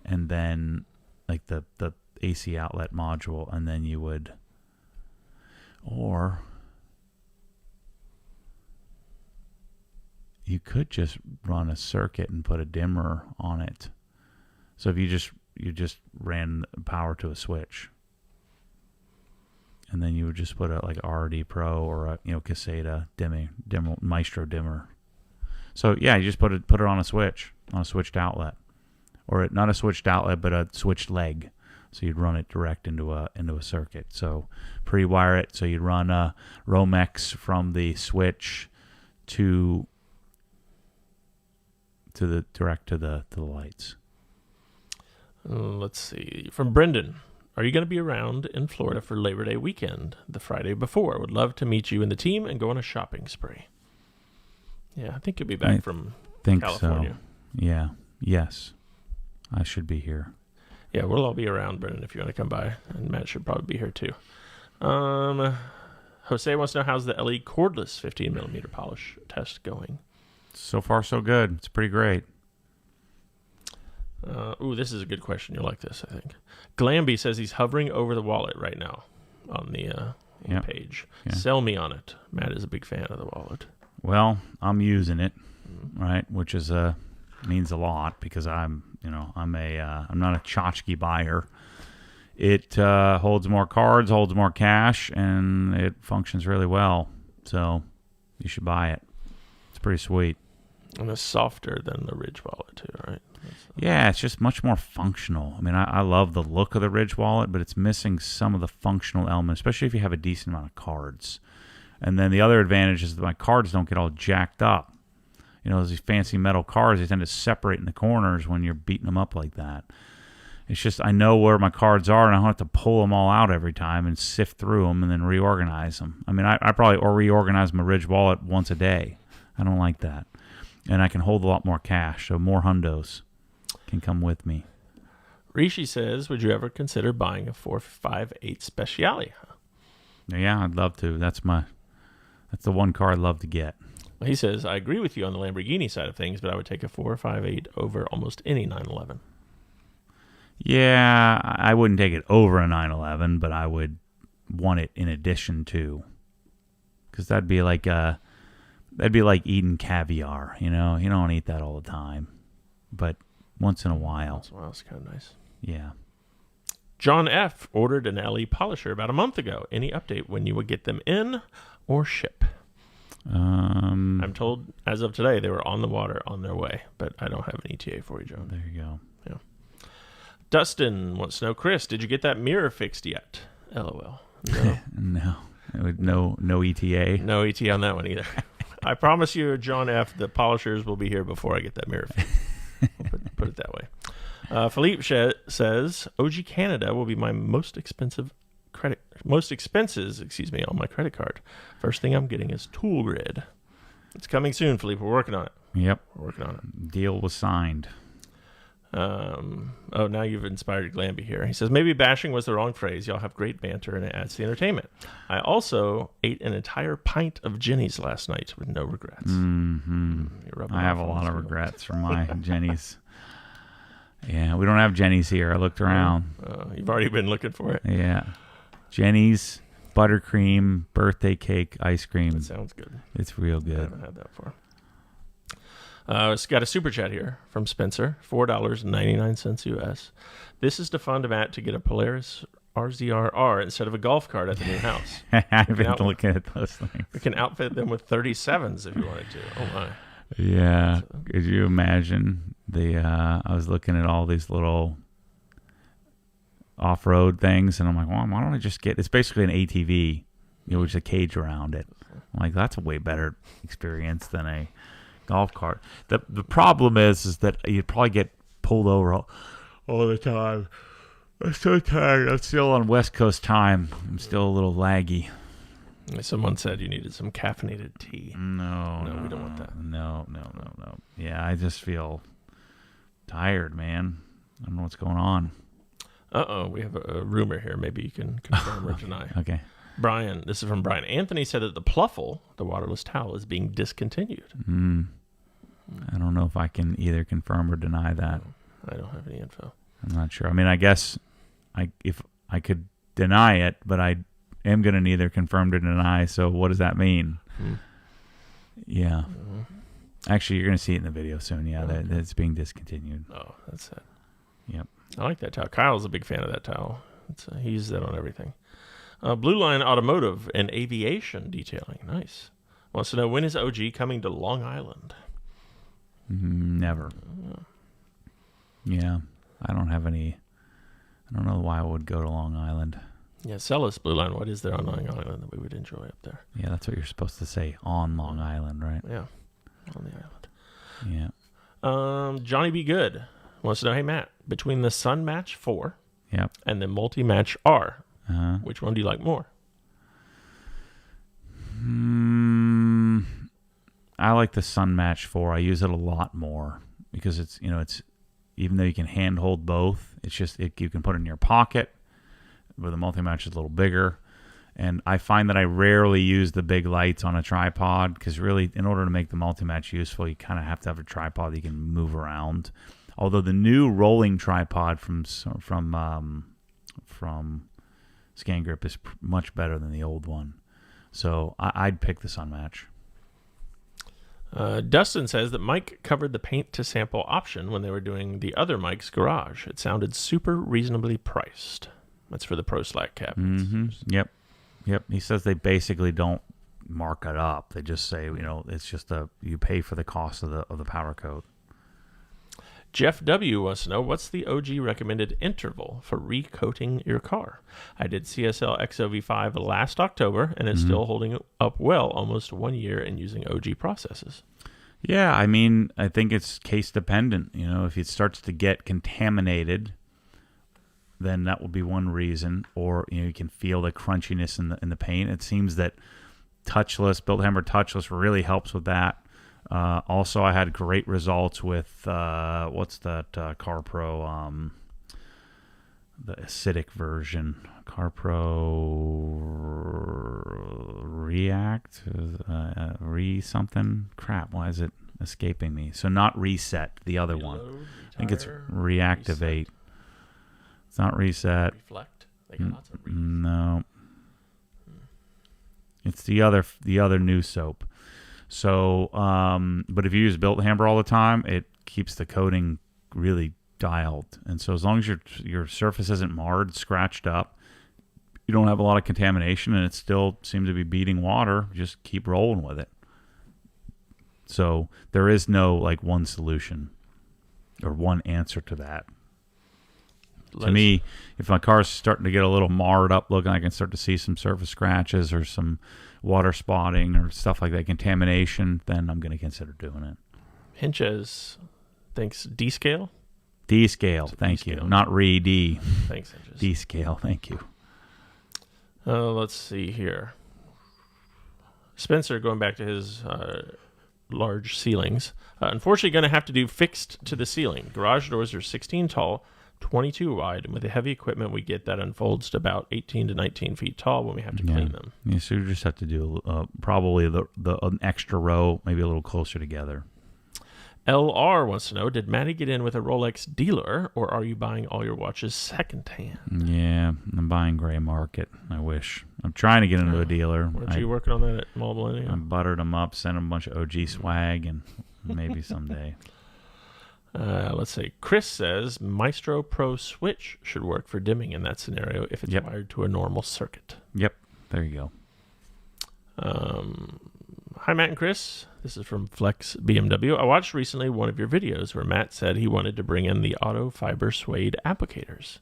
and then the AC outlet module, and then you would, or you could just run a circuit and put a dimmer on it. So if you just ran power to a switch, and then you would just put a RD Pro or a Caseta dimmer Maestro dimmer. So yeah, you just put it on a switch, on a switched outlet, or not a switched outlet but a switched leg. So you'd run it direct into a circuit. So pre-wire it. So you'd run a Romex from the switch to the direct to the lights. Let's see. From Brendan. Are you going to be around in Florida for Labor Day weekend, the Friday before? Would love to meet you and the team and go on a shopping spree. Yeah, I think you'll be back from California. So. Yeah. Yes. I should be here. Yeah, we'll all be around, Brendan, if you want to come by. And Matt should probably be here too. Jose wants to know, how's the LE cordless 15mm polish test going? So far, so good. It's pretty great. This is a good question. You'll like this, I think. Glamby says he's hovering over the wallet right now on the page. Yeah. Sell me on it. Matt is a big fan of the wallet. Well, I'm using it, right, which is means a lot because I'm not a tchotchke buyer. It holds more cards, holds more cash, and it functions really well. So you should buy it. It's pretty sweet. And it's softer than the Ridge wallet too, right? Yeah, it's just much more functional. I mean, I love the look of the Ridge wallet, but it's missing some of the functional elements, especially if you have a decent amount of cards. And then the other advantage is that my cards don't get all jacked up. these fancy metal cars, they tend to separate in the corners when you're beating them up like that. It's just I know where my cards are, and I don't have to pull them all out every time and sift through them and then reorganize them. I mean, I probably reorganize my Ridge wallet once a day. I don't like that. And I can hold a lot more cash, so more hundos can come with me. Rishi says, would you ever consider buying a 458 Speciale? Yeah, I'd love to. That's the one car I'd love to get. Well, he says, I agree with you on the Lamborghini side of things, but I would take a 458 over almost any 911. Yeah, I wouldn't take it over a 911, but I would want it in addition to, because that'd be like eating caviar. You don't want to eat that all the time, but once in a while. Once in a while, it's kind of nice. Yeah. John F. ordered an LE polisher about a month ago. Any update when you would get them in or ship? I'm told as of today they were on the water on their way, but I don't have an ETA for you, John. There you go. Yeah. Dustin wants to know, Chris, did you get that mirror fixed yet? LOL. No. No ETA. No ETA on that one either. I promise you, John F., the polishers will be here before I get that mirror fixed. We'll put it that way. Philippe says, OG Canada will be my most expenses, on my credit card. First thing I'm getting is Tool Grid. It's coming soon, Philippe. We're working on it. Yep. We're working on it. Deal was signed. Now you've inspired Glamby here. He says, maybe bashing was the wrong phrase. Y'all have great banter and it adds to the entertainment. I also ate an entire pint of Jenny's last night with no regrets. Mm-hmm. I have a lot of regrets from my Jenny's. Yeah, we don't have Jenny's here. I looked around. You've already been looking for it. Yeah. Jenny's, buttercream, birthday cake, ice cream. That sounds good. It's real good. I haven't had that before. It's got a super chat here from Spencer, $4.99 US. This is to fund Matt to get a Polaris RZR instead of a golf cart at the new house. I've been looking at those things. We can outfit them with 37s if you wanted to. Oh my. Yeah. Could you imagine I was looking at all these little off-road things, and I'm like, well, why don't I just get, it's basically an ATV, with a cage around it. I'm like, that's a way better experience than a golf cart. The problem is that you'd probably get pulled over all the time. I'm so tired. I'm still on West Coast time. I'm still a little laggy. Someone said you needed some caffeinated tea. No, we don't want that. No. Yeah, I just feel tired, man. I don't know what's going on. We have a rumor here. Maybe you can confirm or deny. Okay. Brian, this is from Brian. Anthony said that the Pluffle, the waterless towel, is being discontinued. I don't know if I can either confirm or deny that. I don't have any info. I'm not sure. I mean, I guess if I could deny it, but I am going to neither confirm or deny, so what does that mean? Yeah. Actually, you're going to see it in the video soon. Yeah, that it's being discontinued. Oh, that's it. Yep. I like that towel. Kyle's a big fan of that towel. He uses that on everything. Blue Line Automotive and Aviation Detailing. Nice. Wants to know, when is OG coming to Long Island? Never. Yeah. I don't know why I would go to Long Island. Yeah, sell us, Blue Line. What is there on Long Island that we would enjoy up there? Yeah, that's what you're supposed to say, on Long Island, right? Yeah, on the island. Yeah. Johnny B. Good wants to know, hey, Matt, between the Sun Match 4 and the Multi Match R, which one do you like more? I like the Sun Match 4. I use it a lot more because it's even though you can hand hold both, it's just you can put it in your pocket. Where the multi-match is a little bigger. And I find that I rarely use the big lights on a tripod because really, in order to make the multi-match useful, you kind of have to have a tripod that you can move around. Although the new rolling tripod from Scan Grip is much better than the old one. So I'd pick the Sun Match. Dustin says that Mike covered the paint to sample option when they were doing the other Mike's garage. It sounded super reasonably priced. That's for the Pro Slack cabinets. Yep. He says they basically don't mark it up. They just say, it's just you pay for the cost of the powder coat. Jeff W. wants to know, what's the OG recommended interval for recoating your car? I did CSL XOV5 last October, and it's still holding up well almost 1 year and using OG processes. Yeah, I mean, I think it's case dependent. If it starts to get contaminated, then that will be one reason. Or you can feel the crunchiness in the paint. It seems that built hammer touchless really helps with that. Also, I had great results with what's that CarPro, the acidic version, CarPro React, something. Crap, why is it escaping me? So not Reset, the other one. I think it's Reactivate. Reset. It's not Reset. Reflect. They got lots of reset. No. It's the other new soap. So, but if you use Built Hammer all the time, it keeps the coating really dialed. And so as long as your surface isn't marred, scratched up, you don't have a lot of contamination, and it still seems to be beating water, just keep rolling with it. So there is no one solution or one answer to that. To me, if my car's starting to get a little marred up looking, I can start to see some surface scratches or some water spotting or stuff like that, contamination, then I'm going to consider doing it. Hinches thinks D-scale? D-scale, thank you. Not re-D. Thanks, Hinches. D-scale, thank you. Let's see here. Spencer, going back to his large ceilings, unfortunately going to have to do fixed to the ceiling. Garage doors are 16 tall, 22 wide, and with the heavy equipment we get, that unfolds to about 18 to 19 feet tall when we have to clean them. Yeah, so you just have to do probably an extra row, maybe a little closer together. LR wants to know, did Maddie get in with a Rolex dealer, or are you buying all your watches secondhand? Yeah, I'm buying gray market. I wish. I'm trying to get into a dealer. Weren't you working on that at Mall Millennium? I buttered them up, sent them a bunch of OG swag, and maybe someday. Let's see. Chris says Maestro Pro Switch should work for dimming in that scenario if it's wired to a normal circuit. Yep. There you go. Hi, Matt and Chris. This is from Flex BMW. I watched recently one of your videos where Matt said he wanted to bring in the Autofiber suede applicators.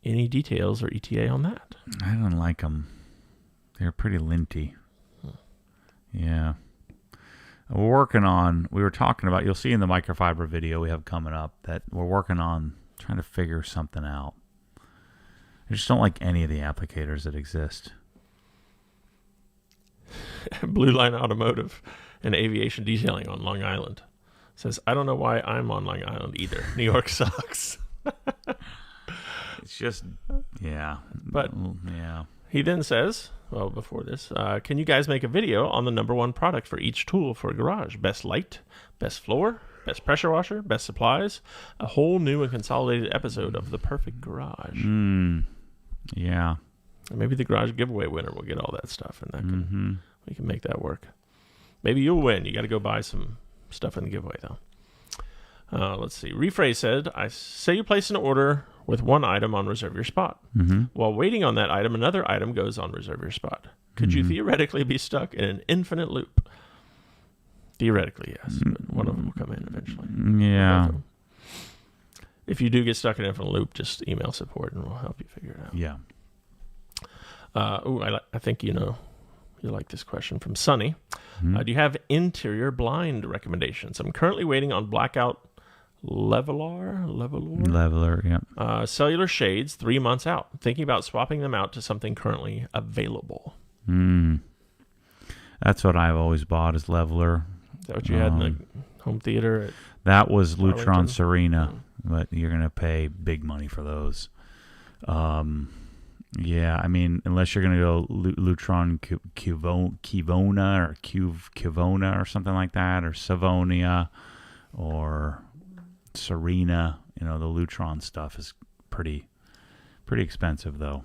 Any details or ETA on that? I don't like them. They're pretty linty. Yeah. We were talking about, you'll see in the microfiber video we have coming up, that we're working on trying to figure something out. I just don't like any of the applicators that exist. Blue Line Automotive and Aviation Detailing on Long Island says, I don't know why I'm on Long Island either. New York sucks. It's just, yeah. But yeah. He then says, well, before this, can you guys make a video on the #1 product for each tool for a garage? Best light, best floor, best pressure washer, best supplies, a whole new and consolidated episode of The Perfect Garage. Yeah. And maybe the garage giveaway winner will get all that stuff, and that we can make that work. Maybe you'll win. You got to go buy some stuff in the giveaway, though. Let's see. Rephrase said, I say you place an order with one item on reserve your spot. While waiting on that item, another item goes on reserve your spot. Could you theoretically be stuck in an infinite loop? Theoretically, yes. But one of them will come in eventually. Yeah. If you do get stuck in an infinite loop, just email support and we'll help you figure it out. Yeah. I think you like this question from Sunny. Do you have interior blind recommendations? I'm currently waiting on blackout leveler, yeah. Cellular shades 3 months out. Thinking about swapping them out to something currently available. That's what I've always bought, is leveler. Is that what you had in the home theater? That was Lutron Serena, but you're going to pay big money for those. Yeah, I mean, unless you're going to go Lutron Kivona or Kivona or something like that, or Savonia or Serena, the Lutron stuff is pretty expensive, though.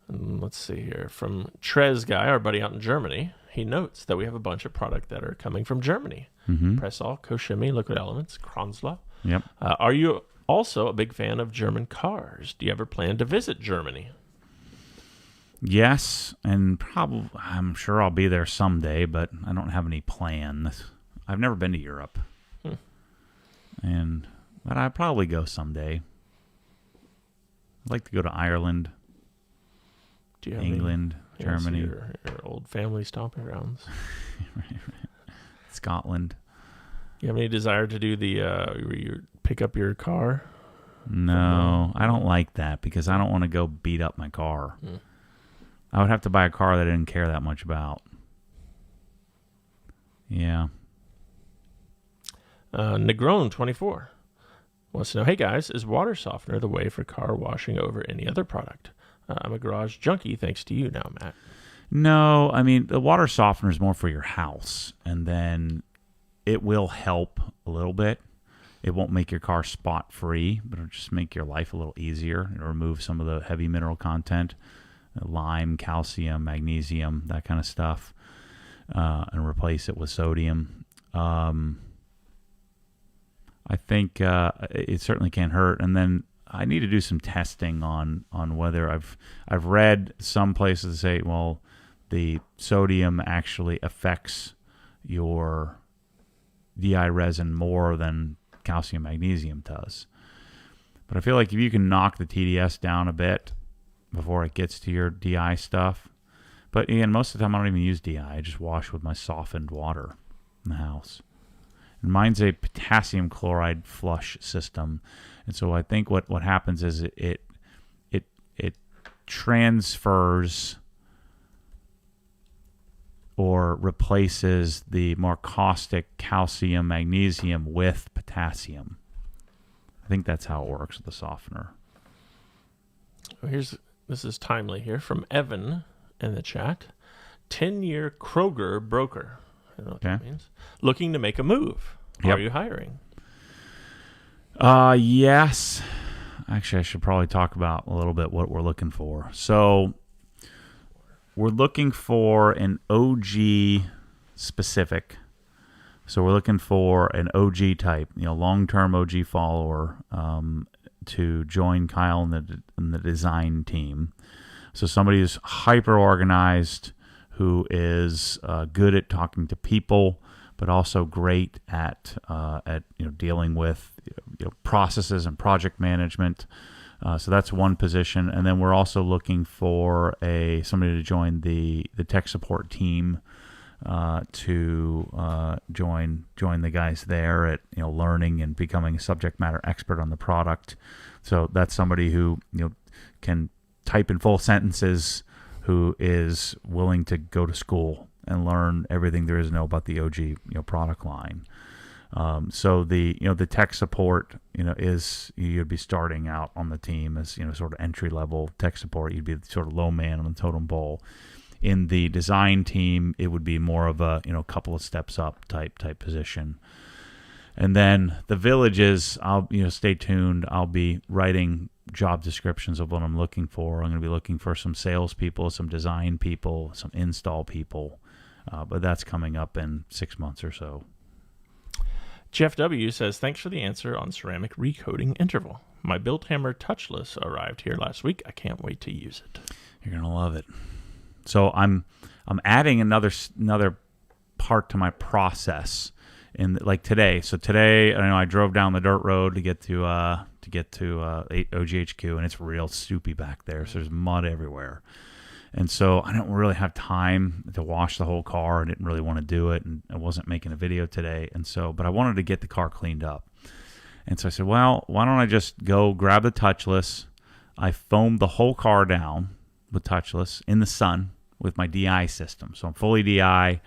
Let's see here. From Trez Guy, our buddy out in Germany, he notes that we have a bunch of product that are coming from Germany. Pressall, Koshimi, Liquid Elements, Kronzla. Yep. Are you also a big fan of German cars? Do you ever plan to visit Germany? Yes, and probably I'm sure I'll be there someday, but I don't have any plans. I've never been to Europe, but I'd probably go someday. I'd like to go to Ireland, Do you have England, Germany. Your old family stomping grounds. Right. Scotland. You have any desire to do the pick up your car? No, I don't like that because I don't want to go beat up my car. I would have to buy a car that I didn't care that much about. Yeah. Negron 24 wants to know, hey guys, is water softener the way for car washing over any other product? I'm a garage junkie thanks to you now, Matt. No, I mean, the water softener is more for your house, and then it will help a little bit. It won't make your car spot free, but it'll just make your life a little easier. It'll remove some of the heavy mineral content, lime, calcium, magnesium, that kind of stuff, and replace it with sodium. I think it certainly can't hurt. And then I need to do some testing on whether I've read some places say, well, the sodium actually affects your DI resin more than calcium magnesium does. But I feel like if you can knock the TDS down a bit before it gets to your DI stuff. But again, most of the time I don't even use DI. I just wash with my softened water in the house. And mine's a potassium chloride flush system. And so I think what happens is it transfers or replaces the more caustic calcium, magnesium with potassium. I think that's how it works with the softener. This is timely here from Evan in the chat. 10-year Kroger broker. I don't know what that means. Looking to make a move. Are you hiring? Yes. Actually, I should probably talk about a little bit what we're looking for. So we're looking for an OG specific. So we're looking for an OG type, long-term OG follower to join Kyle in the design team. So somebody who's hyper-organized, who is good at talking to people, but also great at dealing with processes and project management. So that's one position, and then we're also looking for somebody to join the tech support team to join the guys there at learning and becoming a subject matter expert on the product. So that's somebody who can type in full sentences, who is willing to go to school and learn everything there is to know about the OG product line. So the tech support is you'd be starting out on the team as sort of entry level tech support. You'd be the sort of low man on the totem pole. In the design team, it would be more of a couple of steps up type position. And then the villages, I'll stay tuned. I'll be writing job descriptions of what I'm looking for. I'm going to be looking for some salespeople, some design people, some install people. But that's coming up in 6 months or so. Jeff W. says, thanks for the answer on ceramic recoating interval. My built hammer touchless arrived here last week. I can't wait to use it. You're going to love it. So I'm adding another part to my process in like today. So today, I drove down the dirt road to get to OGHQ, and it's real soupy back there. So there's mud everywhere. And so I don't really have time to wash the whole car. I didn't really want to do it, and I wasn't making a video today. But I wanted to get the car cleaned up. And so I said, well, why don't I just go grab the touchless? I foamed the whole car down with touchless in the sun with my DI system. So I'm fully DI,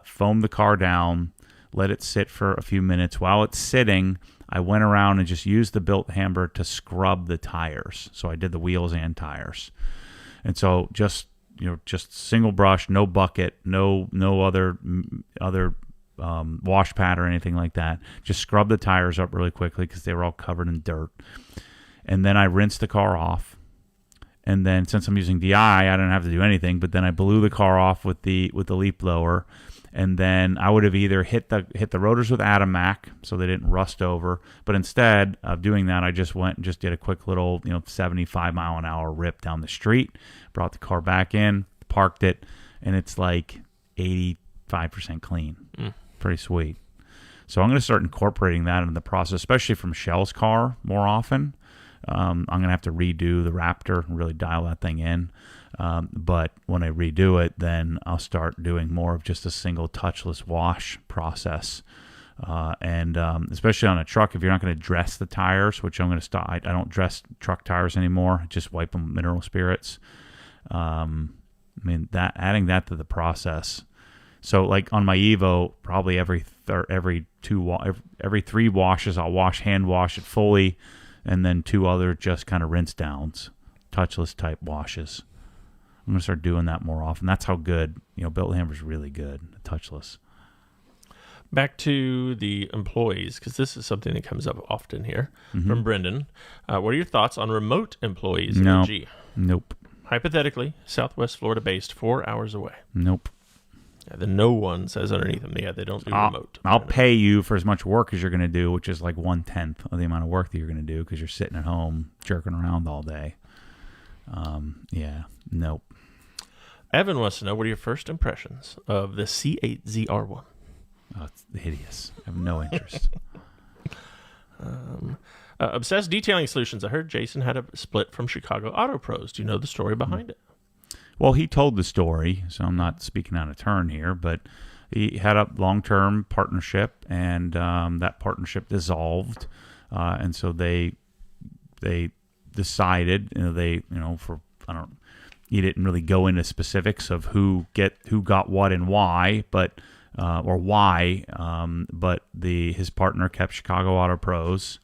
foamed the car down, let it sit for a few minutes. While it's sitting, I went around and just used the built hammer to scrub the tires. So I did the wheels and tires. And so just single brush, no bucket, no other wash pad or anything like that. Just scrub the tires up really quickly because they were all covered in dirt. And then I rinsed the car off. And then since I'm using DI, I didn't have to do anything. But then I blew the car off with the leaf blower. And then I would have either hit the rotors with Atomac so they didn't rust over. But instead of doing that, I just went and just did a quick little 75 mile an hour rip down the street, brought the car back in, parked it, and it's like 85% clean. Pretty sweet. So I'm going to start incorporating that into the process, especially from Michelle's car more often. I'm going to have to redo the Raptor and really dial that thing in. But when I redo it, then I'll start doing more of just a single touchless wash process. And especially on a truck, if you're not going to dress the tires, which I'm going to stop. I don't dress truck tires anymore. I just wipe them with mineral spirits. I mean, adding that to the process. So like on my Evo, probably every 3 washes, I'll hand wash it fully, and then 2 other just kind of rinse downs, touchless type washes. I'm going to start doing that more often. That's how good, Built Hammer's really good, touchless. Back to the employees, because this is something that comes up often here from Brendan. What are your thoughts on remote employees in AG? Nope. Hypothetically, Southwest Florida based, 4 hours away. Nope. Yeah, then no one says underneath them, they don't do remote. I'll pay you for as much work as you're going to do, which is like 1/10 of the amount of work that you're going to do because you're sitting at home jerking around all day. Nope. Evan wants to know, what are your first impressions of the C8ZR1? Oh, it's hideous. I have no interest. Obsessed Detailing Solutions. I heard Jason had a split from Chicago Auto Pros. Do you know the story behind it? Well, he told the story, so I'm not speaking out of turn here, but he had a long-term partnership, and that partnership dissolved, and so they decided, he didn't really go into specifics of who got what and why, but his partner kept Chicago Auto Pros,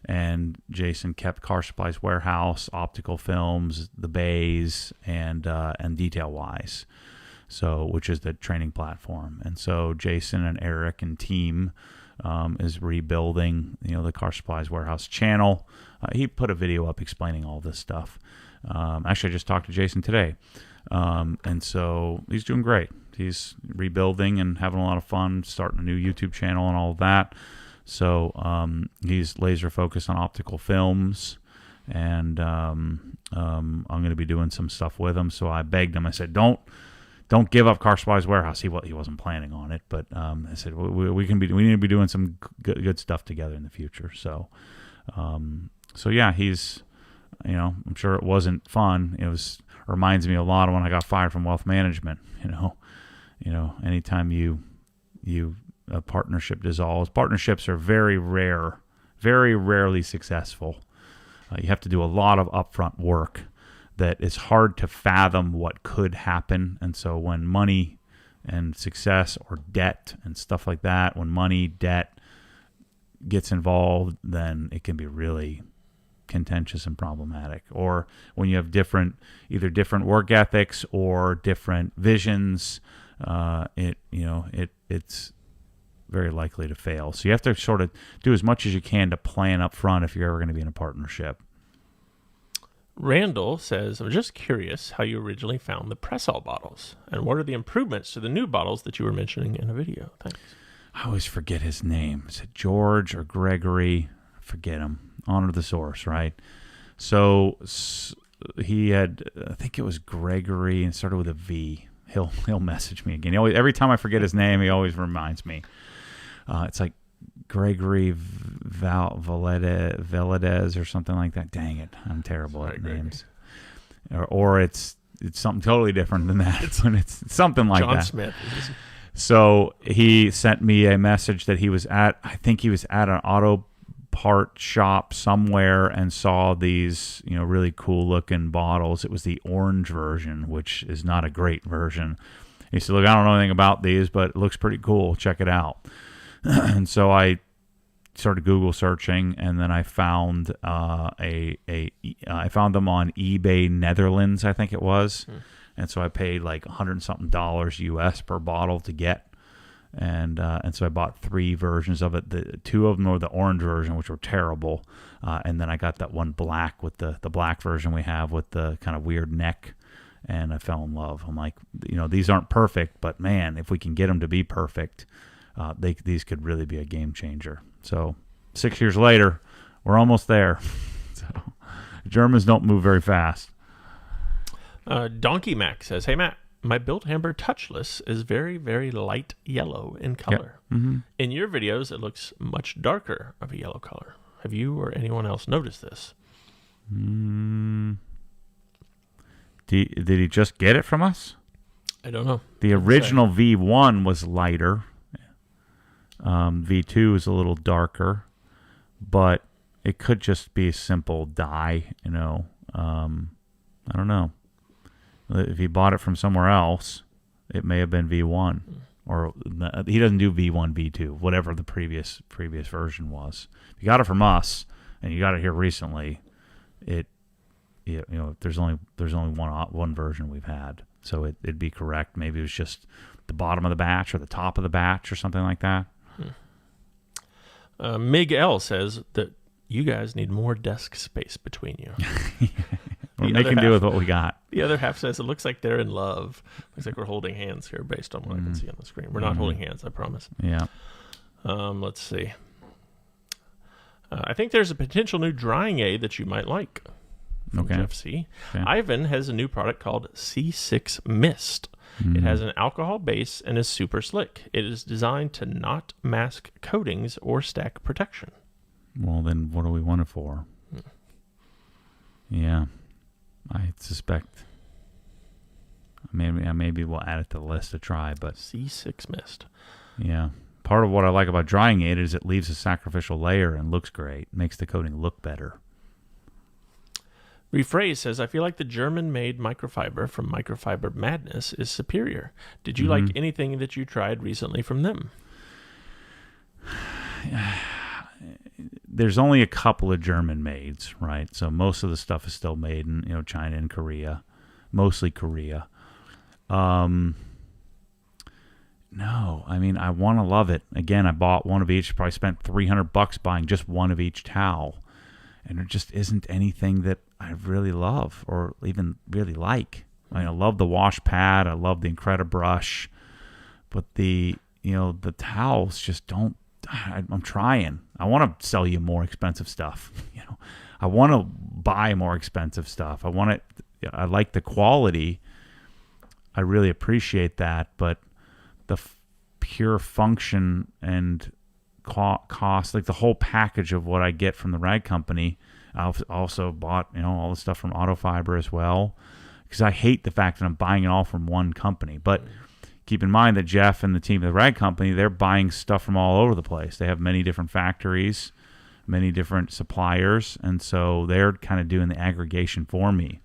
and Jason kept Car Supplies Warehouse, Optical Films, the Bays, and Detail Wise, which is the training platform. And so Jason and Eric and team is rebuilding, the Car Supplies Warehouse channel. He put a video up explaining all this stuff. Actually, I just talked to Jason today, and so he's doing great. He's rebuilding and having a lot of fun, starting a new YouTube channel and all of that. So he's laser focused on optical films, and I'm going to be doing some stuff with him. So I begged him. I said, "Don't give up Car Supplies Warehouse." He wasn't planning on it, but I said we need to be doing some good stuff together in the future. So yeah, he's I'm sure it wasn't fun. It reminds me a lot of when I got fired from wealth management. Anytime a partnership dissolves. Partnerships are very rare, very rarely successful. You have to do a lot of upfront work that it's hard to fathom what could happen. And so when money and success or debt and stuff like that, when money, debt gets involved, then it can be really contentious and problematic. Or when you have either different work ethics or different visions, it's very likely to fail. So you have to sort of do as much as you can to plan up front if you're ever going to be in a partnership. Randall says, I'm just curious how you originally found the press-all bottles, and what are the improvements to the new bottles that you were mentioning in a video? Thanks. I always forget his name. Is it George or Gregory? Forget him. Honor the source, right? So he had, I think it was Gregory, and started with a V. He'll message me again. Every time I forget his name, he always reminds me. It's like Gregory Valadez or something like that. Dang it, I'm terrible at names. Or it's something totally different than that. It's something like John that. Smith. So he sent me a message that he was at an auto part shop somewhere and saw these, really cool looking bottles. It was the orange version, which is not a great version. He said, "Look, I don't know anything about these, but it looks pretty cool. Check it out." And so I started Google searching, and then I found I found them on eBay Netherlands, I think it was. And so I paid like $100 and something US per bottle to get. And so I bought 3 versions of it. The 2 of them were the orange version, which were terrible. And then I got that one black with the black version we have with the kind of weird neck. And I fell in love. I'm like, these aren't perfect, but man, if we can get them to be perfect, these could really be a game changer. So 6 years later, we're almost there. So Germans don't move very fast. Donkey Mac says, "Hey Matt, my Built Hamber touchless is very, very light yellow in color. Yep. Mm-hmm. In your videos, it looks much darker of a yellow color. Have you or anyone else noticed this?" Did he just get it from us? I don't know. The original V1 was lighter. V2 is a little darker, but it could just be a simple dye, I don't know. If he bought it from somewhere else, it may have been V1. Or he doesn't do V1, V2, whatever the previous version was. If you got it from us, and you got it here recently, there's only one version we've had, so it'd be correct. Maybe it was just the bottom of the batch or the top of the batch or something like that. Miguel says that you guys need more desk space between you. We're making do with what we got. The other half says it looks like they're in love. Looks like we're holding hands here based on what I can see on the screen. We're not holding hands, I promise. Yeah. Let's see. I think there's a potential new drying aid that you might like. From Jeff C. Okay. Ivan has a new product called C6 Mist. It has an alcohol base and is super slick. It is designed to not mask coatings or stack protection. Well, then what do we want it for? Yeah. I suspect maybe we'll add it to the list to try, but C6 Mist. Yeah. Part of what I like about drying aid is it leaves a sacrificial layer and looks great. Makes the coating look better. Rephrase says, I feel like the German-made microfiber from Microfiber Madness is superior. Did you like anything that you tried recently from them? There's only a couple of German mades, right? So most of the stuff is still made in China and Korea, mostly Korea. No, I mean, I want to love it. Again, I bought one of each. Probably spent $300 buying just one of each towel, and there just isn't anything that I really love or even really like. I mean, I love the wash pad. I love the Incredibrush, but the towels just don't. I'm trying. I want to sell you more expensive stuff. I want to buy more expensive stuff. I like the quality. I really appreciate that, but the pure function and cost, like the whole package of what I get from the rag company. I've also bought all the stuff from Autofiber as well, because I hate the fact that I'm buying it all from one company. But keep in mind that Jeff and the team of the rag company, they're buying stuff from all over the place. They have many different factories, many different suppliers, and so they're kind of doing the aggregation for me.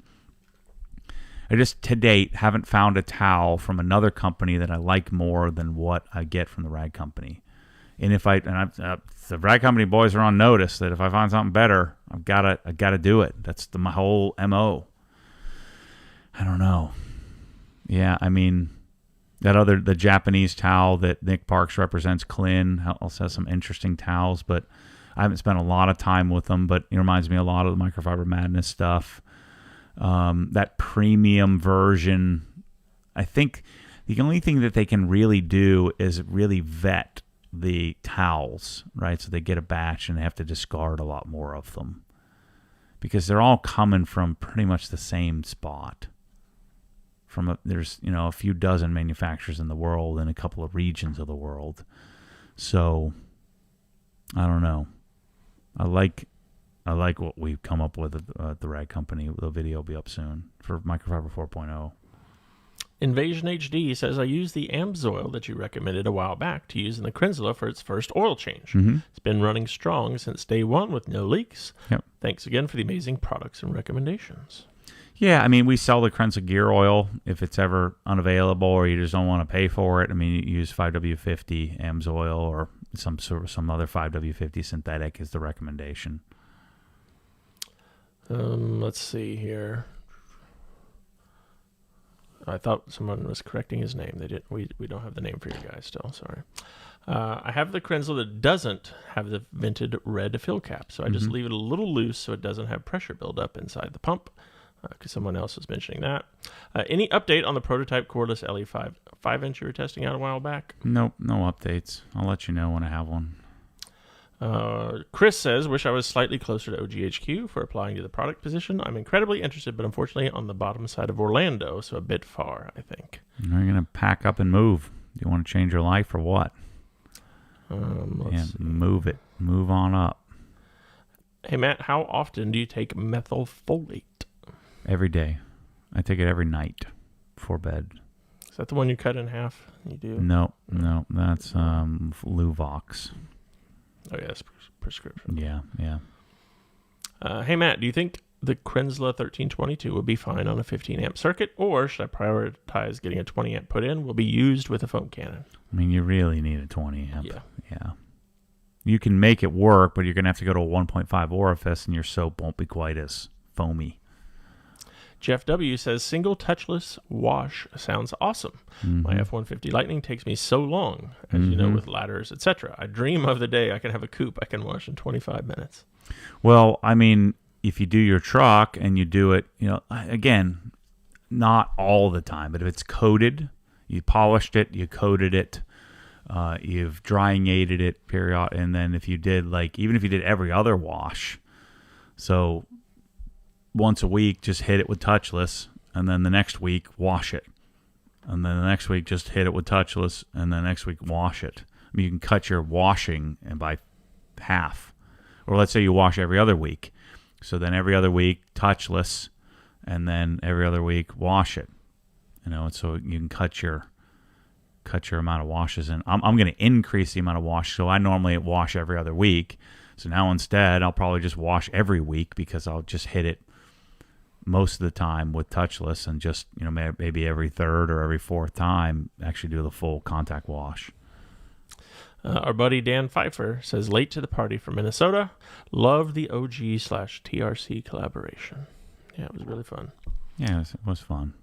I just, to date, haven't found a towel from another company that I like more than what I get from the rag company. And the rag company boys are on notice that if I find something better, I've got to do it. That's my whole MO. I don't know. Yeah, I mean, the Japanese towel that Nick Parks represents, Clin, also has some interesting towels, but I haven't spent a lot of time with them. But it reminds me a lot of the Microfiber Madness stuff. That premium version, I think the only thing that they can really do is really vet the towels, right? So they get a batch and they have to discard a lot more of them because they're all coming from pretty much the same spot. There's a few dozen manufacturers in the world and a couple of regions of the world. So I don't know. I like what we've come up with at the rag company. The video will be up soon for Microfiber 4.0. Invasion HD says, I used the Amsoil that you recommended a while back to use in the Krenzla for its first oil change. It's been running strong since day one with no leaks. Yep. Thanks again for the amazing products and recommendations. Yeah, I mean, we sell the Krenzla gear oil if it's ever unavailable or you just don't want to pay for it. I mean, you use 5W50 Amsoil or some other 5W50 synthetic is the recommendation. Let's see here. I thought someone was correcting his name. They didn't. We don't have the name for you guys still. Sorry. I have the Krenzla that doesn't have the vented red fill cap, so I just leave it a little loose so it doesn't have pressure buildup inside the pump. Because someone else was mentioning that. Any update on the prototype cordless LE5 5-inch you were testing out a while back? Nope, no updates. I'll let you know when I have one. Chris says, wish I was slightly closer to OGHQ for applying to the product position. I'm incredibly interested, but unfortunately on the bottom side of Orlando, so a bit far, I think. You're going to pack up and move. Do you want to change your life or what? Let's see. Move it. Move on up. Hey, Matt, how often do you take methylfolate? Every day. I take it every night before bed. Is that the one you cut in half? You do? No, that's Luvox. Oh, yeah, it's prescription. Yeah. Hey, Matt, do you think the Krensla 1322 would be fine on a 15-amp circuit, or should I prioritize getting a 20-amp put in? Will be used with a foam cannon. I mean, you really need a 20-amp. Yeah. You can make it work, but you're going to have to go to a 1.5 orifice, and your soap won't be quite as foamy. Jeff W. says, single touchless wash sounds awesome. Mm-hmm. My F-150 Lightning takes me so long, as you know, with ladders, etc. I dream of the day I can have a coupe I can wash in 25 minutes. Well, I mean, if you do your truck and you do it, again, not all the time, but if it's coated, you polished it, you coated it, you've drying aided it, period, and then if you did, even if you did every other wash, so once a week, just hit it with touchless, and then the next week, wash it. And then the next week, just hit it with touchless, and then the next week, wash it. I mean, you can cut your washing by half. Or let's say you wash every other week. So then every other week, touchless, and then every other week, wash it. And so you can cut your amount of washes. And I'm going to increase the amount of wash. So I normally wash every other week. So now instead, I'll probably just wash every week because I'll just hit it most of the time with touchless, and just maybe every third or every fourth time actually do the full contact wash. Our buddy Dan Pfeiffer says, late to the party from Minnesota. Love the OG/TRC collaboration. Yeah, it was really fun. Yeah, it was fun.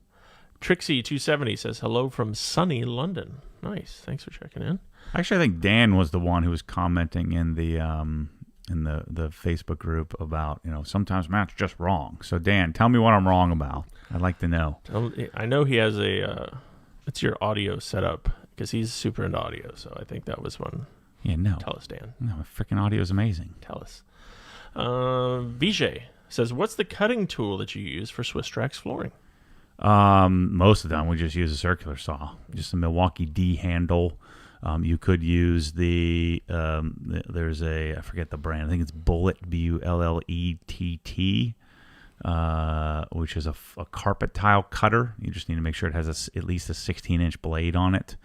Trixie270 says, hello from sunny London. Nice. Thanks for checking in. Actually, I think Dan was the one who was commenting in the Facebook group about, sometimes Matt's just wrong. So, Dan, tell me what I'm wrong about. I'd like to know. I know he has it's your audio setup, because he's super into audio, so I think that was one. Yeah, no. Tell us, Dan. No, freaking audio is amazing. Tell us. Vijay says, what's the cutting tool that you use for Swiss Trax flooring? Most of the time we just use a circular saw, just a Milwaukee D handle. You could use there's I forget the brand. I think it's Bullet, Bullett, which is a carpet tile cutter. You just need to make sure it has at least a 16-inch blade on it,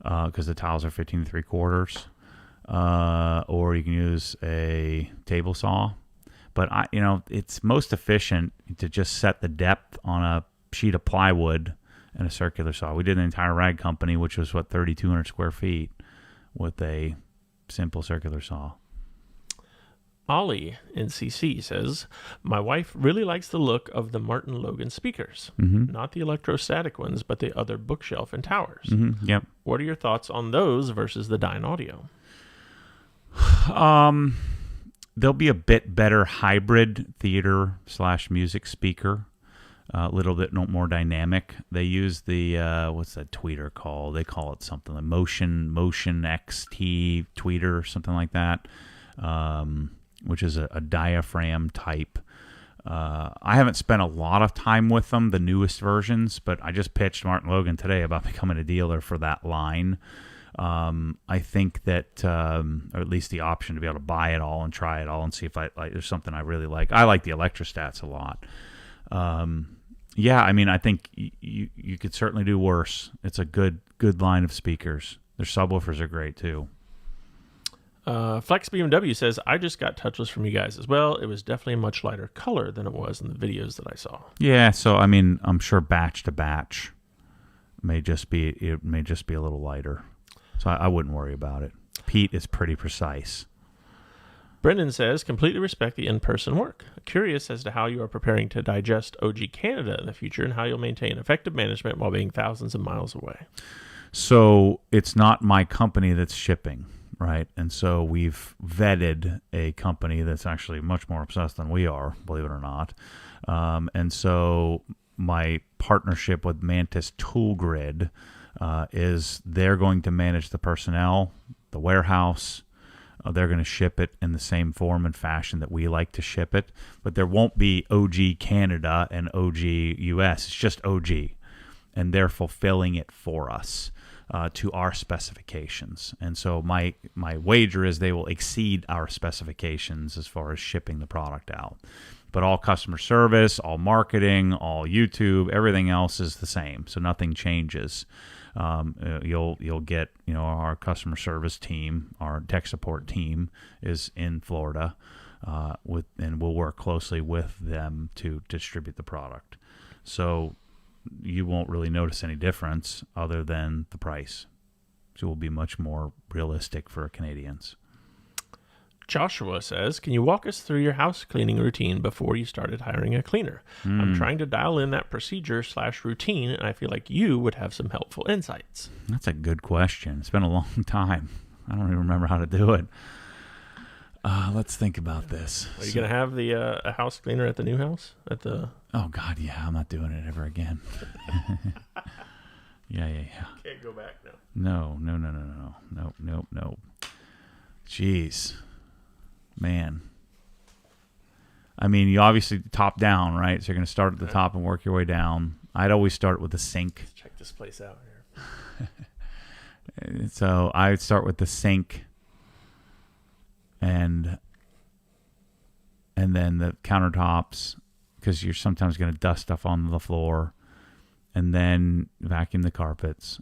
because the tiles are 15 3/4. Or you can use a table saw. But it's most efficient to just set the depth on a sheet of plywood and a circular saw. We did an entire rag company, which was 3,200 square feet, with a simple circular saw. Ollie in CC says, my wife really likes the look of the Martin Logan speakers. Mm-hmm. Not the electrostatic ones, but the other bookshelf and towers. Mm-hmm. Yep. What are your thoughts on those versus the Dyne Audio? There'll be a bit better hybrid theater/music speaker. A little bit more dynamic. They use the what's that tweeter called? They call it something like Motion XT tweeter, something like that, which is a diaphragm type. I haven't spent a lot of time with them, the newest versions, but I just pitched Martin Logan today about becoming a dealer for that line. I think that, or at least the option to be able to buy it all and try it all and see if there's something I really like. I like the electrostats a lot. Yeah, I mean, I think you could certainly do worse. It's a good line of speakers. Their subwoofers are great too. Flex BMW says, I just got touchless from you guys as well. It was definitely a much lighter color than it was in the videos that I saw. Yeah, so I mean, I'm sure batch to batch may just be a little lighter. So I wouldn't worry about it. Pete is pretty precise. Brendan says, completely respect the in-person work. Curious as to how you are preparing to digest OG Canada in the future and how you'll maintain effective management while being thousands of miles away. So it's not my company that's shipping, right? And so we've vetted a company that's actually much more obsessed than we are, believe it or not. And so my partnership with Mantis Tool Grid is they're going to manage the personnel, the warehouse. They're going to ship it in the same form and fashion that we like to ship it. But there won't be OG Canada and OG US. It's just OG. And they're fulfilling it for us. to our specifications. And so my wager is they will exceed our specifications as far as shipping the product out. But all customer service, all marketing, all YouTube, everything else is the same. So nothing changes. You'll get, our customer service team, our tech support team is in Florida, and we'll work closely with them to distribute the product. So you won't really notice any difference other than the price. So it will be much more realistic for Canadians. Joshua says, can you walk us through your house cleaning routine before you started hiring a cleaner? I'm trying to dial in that procedure/routine, and I feel like you would have some helpful insights. That's a good question. It's been a long time. I don't even remember how to do it. Let's think about this. Are you going to have the a house cleaner at the new house? Oh, God, yeah. I'm not doing it ever again. Yeah. Can't go back now. No. Jeez. Man. I mean, you obviously top down, right? So you're going to start at the top and work your way down. I'd always start with the sink. Let's check this place out here. So I would start with the sink and then the countertops, because you're sometimes going to dust stuff on the floor, and then vacuum the carpets.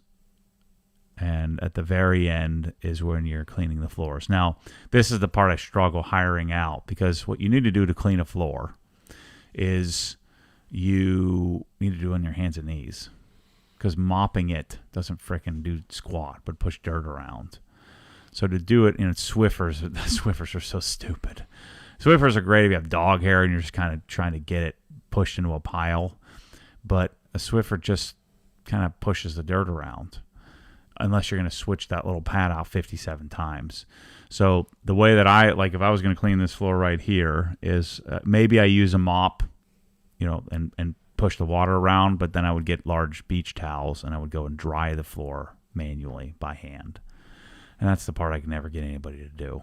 And at the very end is when you're cleaning the floors. Now, this is the part I struggle hiring out, because what you need to do to clean a floor is you need to do it on your hands and knees, because mopping it doesn't frickin' do squat but push dirt around. So to do it in Swiffers, the Swiffers are so stupid. Swiffers are great if you have dog hair and you're just kind of trying to get it pushed into a pile, but a Swiffer just kind of pushes the dirt around, unless you're going to switch that little pad out 57 times. So the way that if I was going to clean this floor right here is maybe I use a mop, and push the water around, but then I would get large beach towels and I would go and dry the floor manually by hand. And that's the part I can never get anybody to do.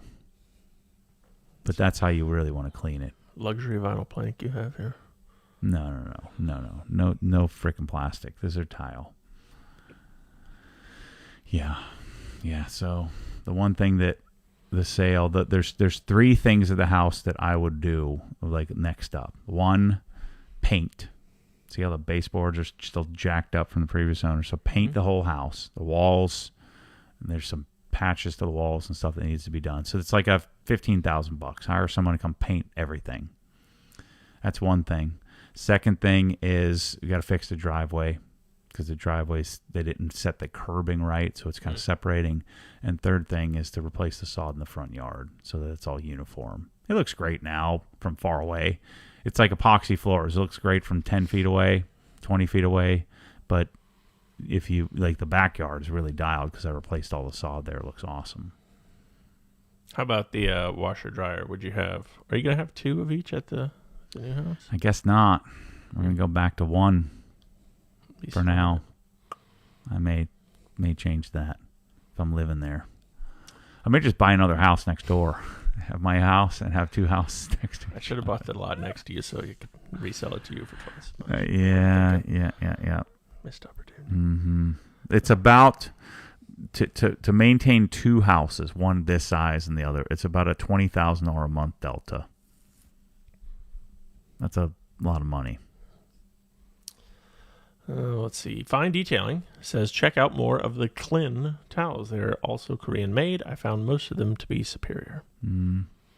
But that's how you really want to clean it. Luxury vinyl plank you have here. No freaking plastic. These are tile. Yeah. So the one thing that there's three things of the house that I would do next up. One, paint. See how the baseboards are still jacked up from the previous owner. So paint the whole house, the walls, and there's some patches to the walls and stuff that needs to be done. So it's like a $15,000. Hire someone to come paint everything. That's one thing. Second thing is you got to fix the driveway, because the driveways, they didn't set the curbing right, so it's kind of separating. And third thing is to replace the sod in the front yard so that it's all uniform. It looks great now from far away. It's like epoxy floors. It looks great from 10 feet away, 20 feet away. But if you, the backyard is really dialed, because I replaced all the sod there. It looks awesome. How about the washer dryer? Are you going to have two of each at the new house? I guess not. We're going to go back to one. For now, I may change that if I'm living there. I may just buy another house next door. Have my house and have two houses next to each other. I should have bought the lot next to you so you could resell it to you for twice. Yeah. Missed opportunity. Mm-hmm. It's about to maintain two houses, one this size and the other. It's about a $20,000 a month delta. That's a lot of money. Let's see. Fine Detailing says, check out more of the Klin towels. They're also Korean made. I found most of them to be superior.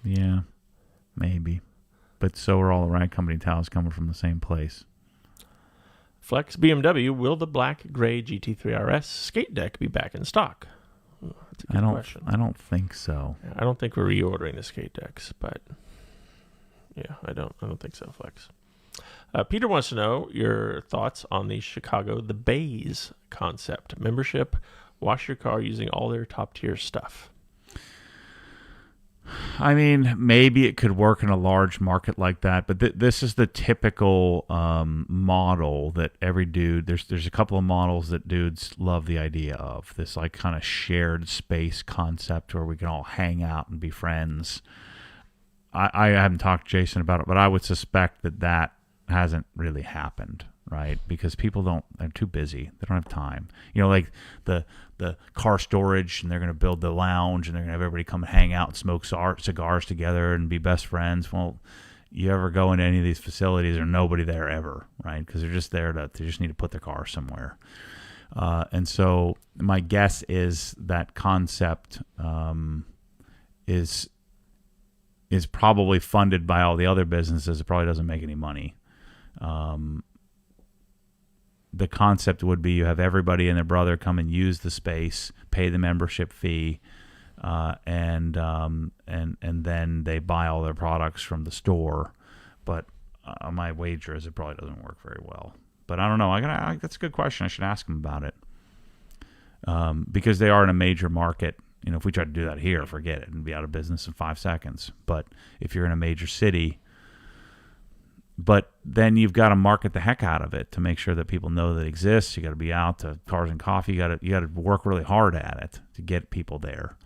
Yeah, maybe. But so are all the Rag Company towels coming from the same place. Flex BMW, will the black gray GT3 RS skate deck be back in stock? That's a good question. I don't think so. Yeah, I don't think we're reordering the skate decks, but yeah, I don't think so, Flex. Peter wants to know your thoughts on the Chicago The Bays concept. Membership, wash your car using all their top-tier stuff. I mean, maybe it could work in a large market like that, but this is the typical model that every dude, there's a couple of models that dudes love the idea of. This kind of shared space concept where we can all hang out and be friends. I haven't talked to Jason about it, but I would suspect that hasn't really happened. right? Because they're too busy. They don't have time. Like the car storage, and they're going to build the lounge, and they're going to have everybody come and hang out and smoke cigars together and be best friends. Well, you ever go into any of these facilities, there's nobody there ever, right? Because they're just there they just need to put their car somewhere. And so my guess is that concept is probably funded by all the other businesses. It probably doesn't make any money. The concept would be you have everybody and their brother come and use the space, pay the membership fee, and then they buy all their products from the store. But my wager is it probably doesn't work very well. But I don't know. That's a good question. I should ask them about it, because they are in a major market. If we tried to do that here, forget it, and be out of business in 5 seconds. But if you're in a major city, but then you've got to market the heck out of it to make sure that people know that it exists. You got to be out to Cars and Coffee. You got to work really hard at it to get people there.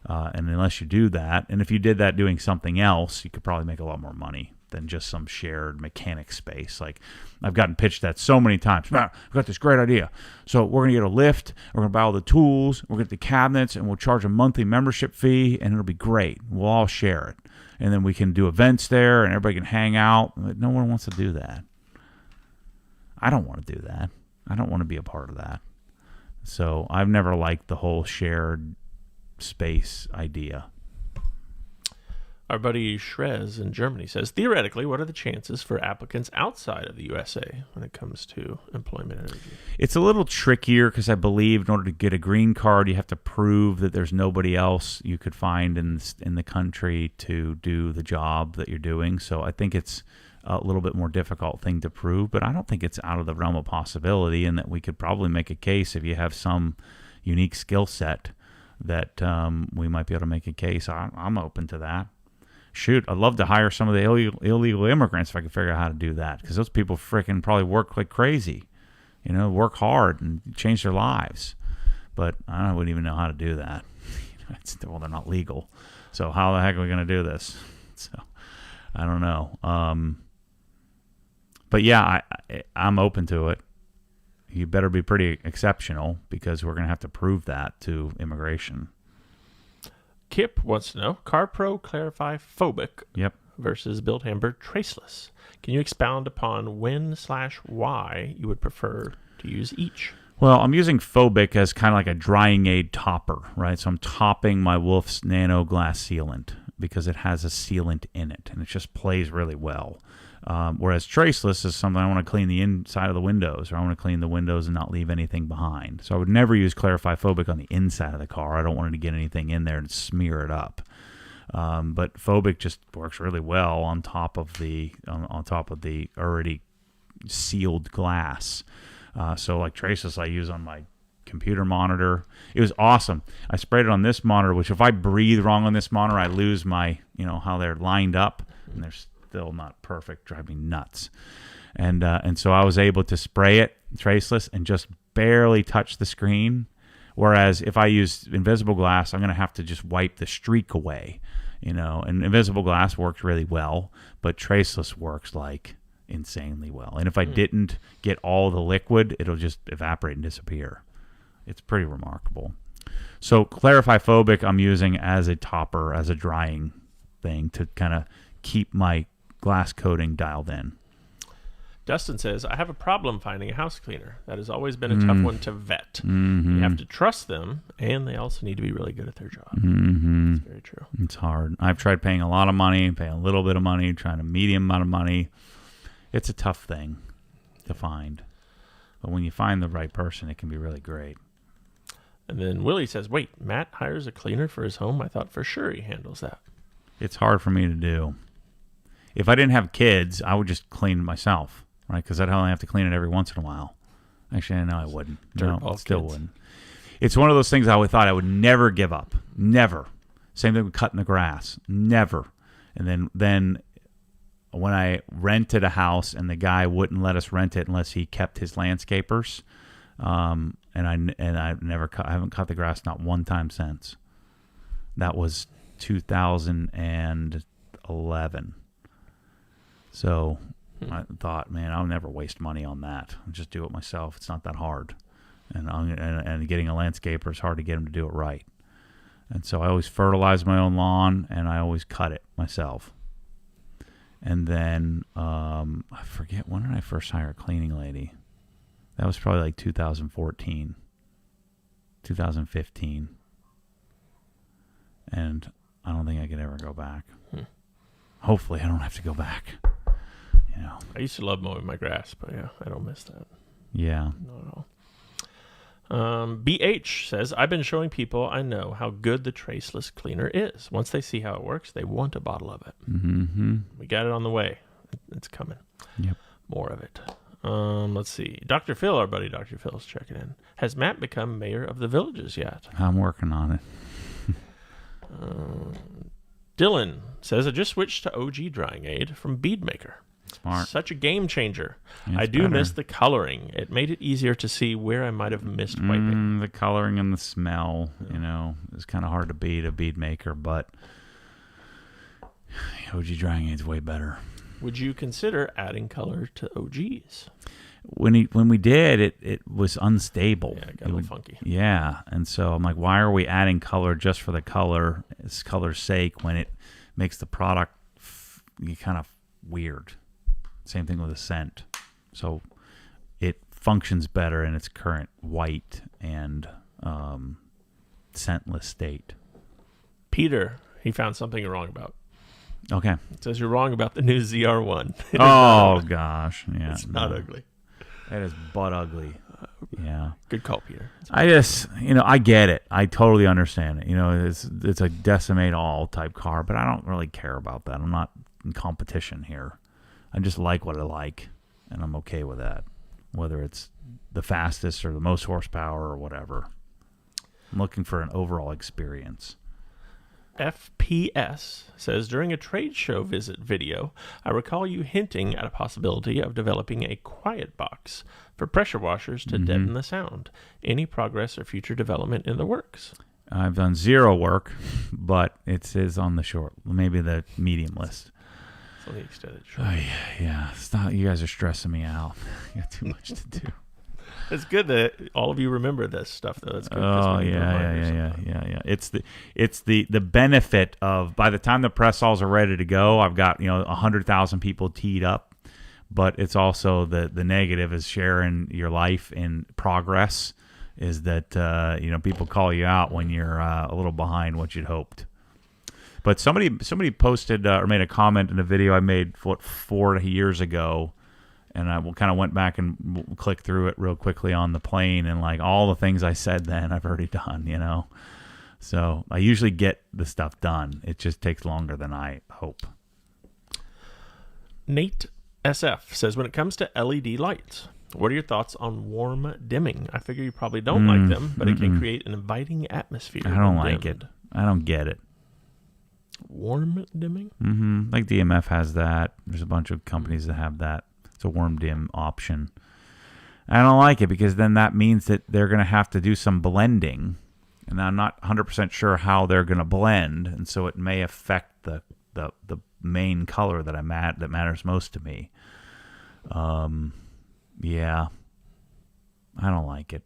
And unless you do that, and if you did that doing something else, you could probably make a lot more money than just some shared mechanic space. Like I've gotten pitched that so many times. Matt, I've got this great idea. So we're going to get a lift. We're going to buy all the tools. We'll get the cabinets, and we'll charge a monthly membership fee, and it'll be great. We'll all share it. And then we can do events there, and everybody can hang out. No one wants to do that. I don't want to do that. I don't want to be a part of that. So I've never liked the whole shared space idea. Our buddy Shrez in Germany says, theoretically, what are the chances for applicants outside of the USA when it comes to employment interview? It's a little trickier because I believe in order to get a green card, you have to prove that there's nobody else you could find in the country to do the job that you're doing. So I think it's a little bit more difficult thing to prove, but I don't think it's out of the realm of possibility, and that we could probably make a case if you have some unique skill set that we might be able to make a case. I'm open to that. Shoot, I'd love to hire some of the illegal immigrants if I could figure out how to do that, because those people freaking probably work like crazy, work hard and change their lives. But I wouldn't even know how to do that. Well, they're not legal. So how the heck are we going to do this? So I don't know. But yeah, I'm open to it. You better be pretty exceptional, because we're going to have to prove that to immigration. Kip wants to know, CarPro Clarify Phobic Yep. versus Built Hamber Traceless. Can you expound upon when/why you would prefer to use each? Well, I'm using Phobic as kind of like a drying aid topper, right? So I'm topping my Wolf's Nano Glass sealant because it has a sealant in it, and it just plays really well. Whereas Traceless is something I want to clean the inside of the windows, or I want to clean the windows and not leave anything behind. So I would never use Clarify Phobic on the inside of the car. I don't want it to get anything in there and smear it up. But Phobic just works really well on top of the already sealed glass. So like Traceless I use on my computer monitor. It was awesome. I sprayed it on this monitor, which if I breathe wrong on this monitor, I lose my, how they're lined up, and they're still not perfect, drive me nuts. And so I was able to spray it Traceless and just barely touch the screen. Whereas if I use invisible glass, I'm going to have to just wipe the streak away, and invisible glass works really well, but Traceless works like insanely well. And if I didn't get all the liquid, it'll just evaporate and disappear. It's pretty remarkable. So Clarify Phobic I'm using as a topper, as a drying thing to kind of keep my glass coating dialed in. Dustin says, I have a problem finding a house cleaner. That has always been a tough one to vet. Mm-hmm. You have to trust them, and they also need to be really good at their job. Mm-hmm. It's very true. It's hard. I've tried paying a lot of money, paying a little bit of money, trying a medium amount of money. It's a tough thing to find. But when you find the right person, it can be really great. And then Willie says, wait, Matt hires a cleaner for his home? I thought for sure he handles that. It's hard for me to do. If I didn't have kids, I would just clean myself, right? Because I'd only have to clean it every once in a while. Actually, no, I wouldn't. No, still wouldn't. It's one of those things I thought I would never give up. Never. Same thing with cutting the grass. Never. And then when I rented a house and the guy wouldn't let us rent it unless he kept his landscapers, and I haven't cut the grass not one time since. That was 2011. So I thought, man, I'll never waste money on that. I'll just do it myself. It's not that hard. And getting a landscaper, it's hard to get him to do it right. And so I always fertilize my own lawn, and I always cut it myself. And then I forget, when did I first hire a cleaning lady? That was probably like 2014, 2015. And I don't think I could ever go back. Hopefully I don't have to go back. You know. I used to love mowing my grass, but yeah, I don't miss that. Yeah. Not at all. BH says, I've been showing people I know how good the traceless cleaner is. Once they see how it works, they want a bottle of it. Mm-hmm. We got it on the way. It's coming. Yep. More of it. Let's see. Dr. Phil, our buddy Dr. Phil's checking in. Has Matt become mayor of the Villages yet? I'm working on it. Dylan says, I just switched to OG drying aid from Beadmaker. Smart. Such a game changer. It's I do better. miss the coloring. It made it easier to see where I might have missed wiping. The coloring and the smell, you know, is kind of hard to beat a bead maker, but OG drying aid's way better. Would you consider adding color to OGs? When we did, it was unstable. Yeah, it got a little funky. Yeah, and so I'm like, why are we adding color just for the color's sake when it makes the product kind of weird? Same thing with a scent. So it functions better in its current white and scentless state. Peter, he found something you're wrong about. Okay. It says you're wrong about the new ZR1. Oh, gosh. Yeah. It's not ugly. That is butt ugly. Yeah. Good call, Peter. I just, I get it. I totally understand it. It's a decimate all type car, but I don't really care about that. I'm not in competition here. I just like what I like, and I'm okay with that, whether it's the fastest or the most horsepower or whatever. I'm looking for an overall experience. FPS says, during a trade show visit video, I recall you hinting at a possibility of developing a quiet box for pressure washers to deaden the sound. Any progress or future development in the works? I've done zero work, but it is on the maybe the medium list. So the extended short. Yeah. You guys are stressing me out. I got too much to do. It's good that all of you remember this stuff, though. It's good. Oh yeah. It's the benefit of, by the time the press saws are ready to go, I've got 100,000 people teed up. But it's also the negative is sharing your life in progress. Is that people call you out when you're a little behind what you'd hoped. But somebody posted or made a comment in a video I made 4 years ago. And I kind of went back and clicked through it real quickly on the plane, and like all the things I said then I've already done, So I usually get the stuff done. It just takes longer than I hope. Nate SF says, when it comes to LED lights, what are your thoughts on warm dimming? I figure you probably don't like them, but it can create an inviting atmosphere. I don't like it. I don't get it. Warm dimming? Mm-hmm. Like DMF has that. There's a bunch of companies that have that. It's a warm dim option. I don't like it because then that means that they're going to have to do some blending, and I'm not 100% sure how they're going to blend, and so it may affect the main color that that matters most to me. Yeah, I don't like it.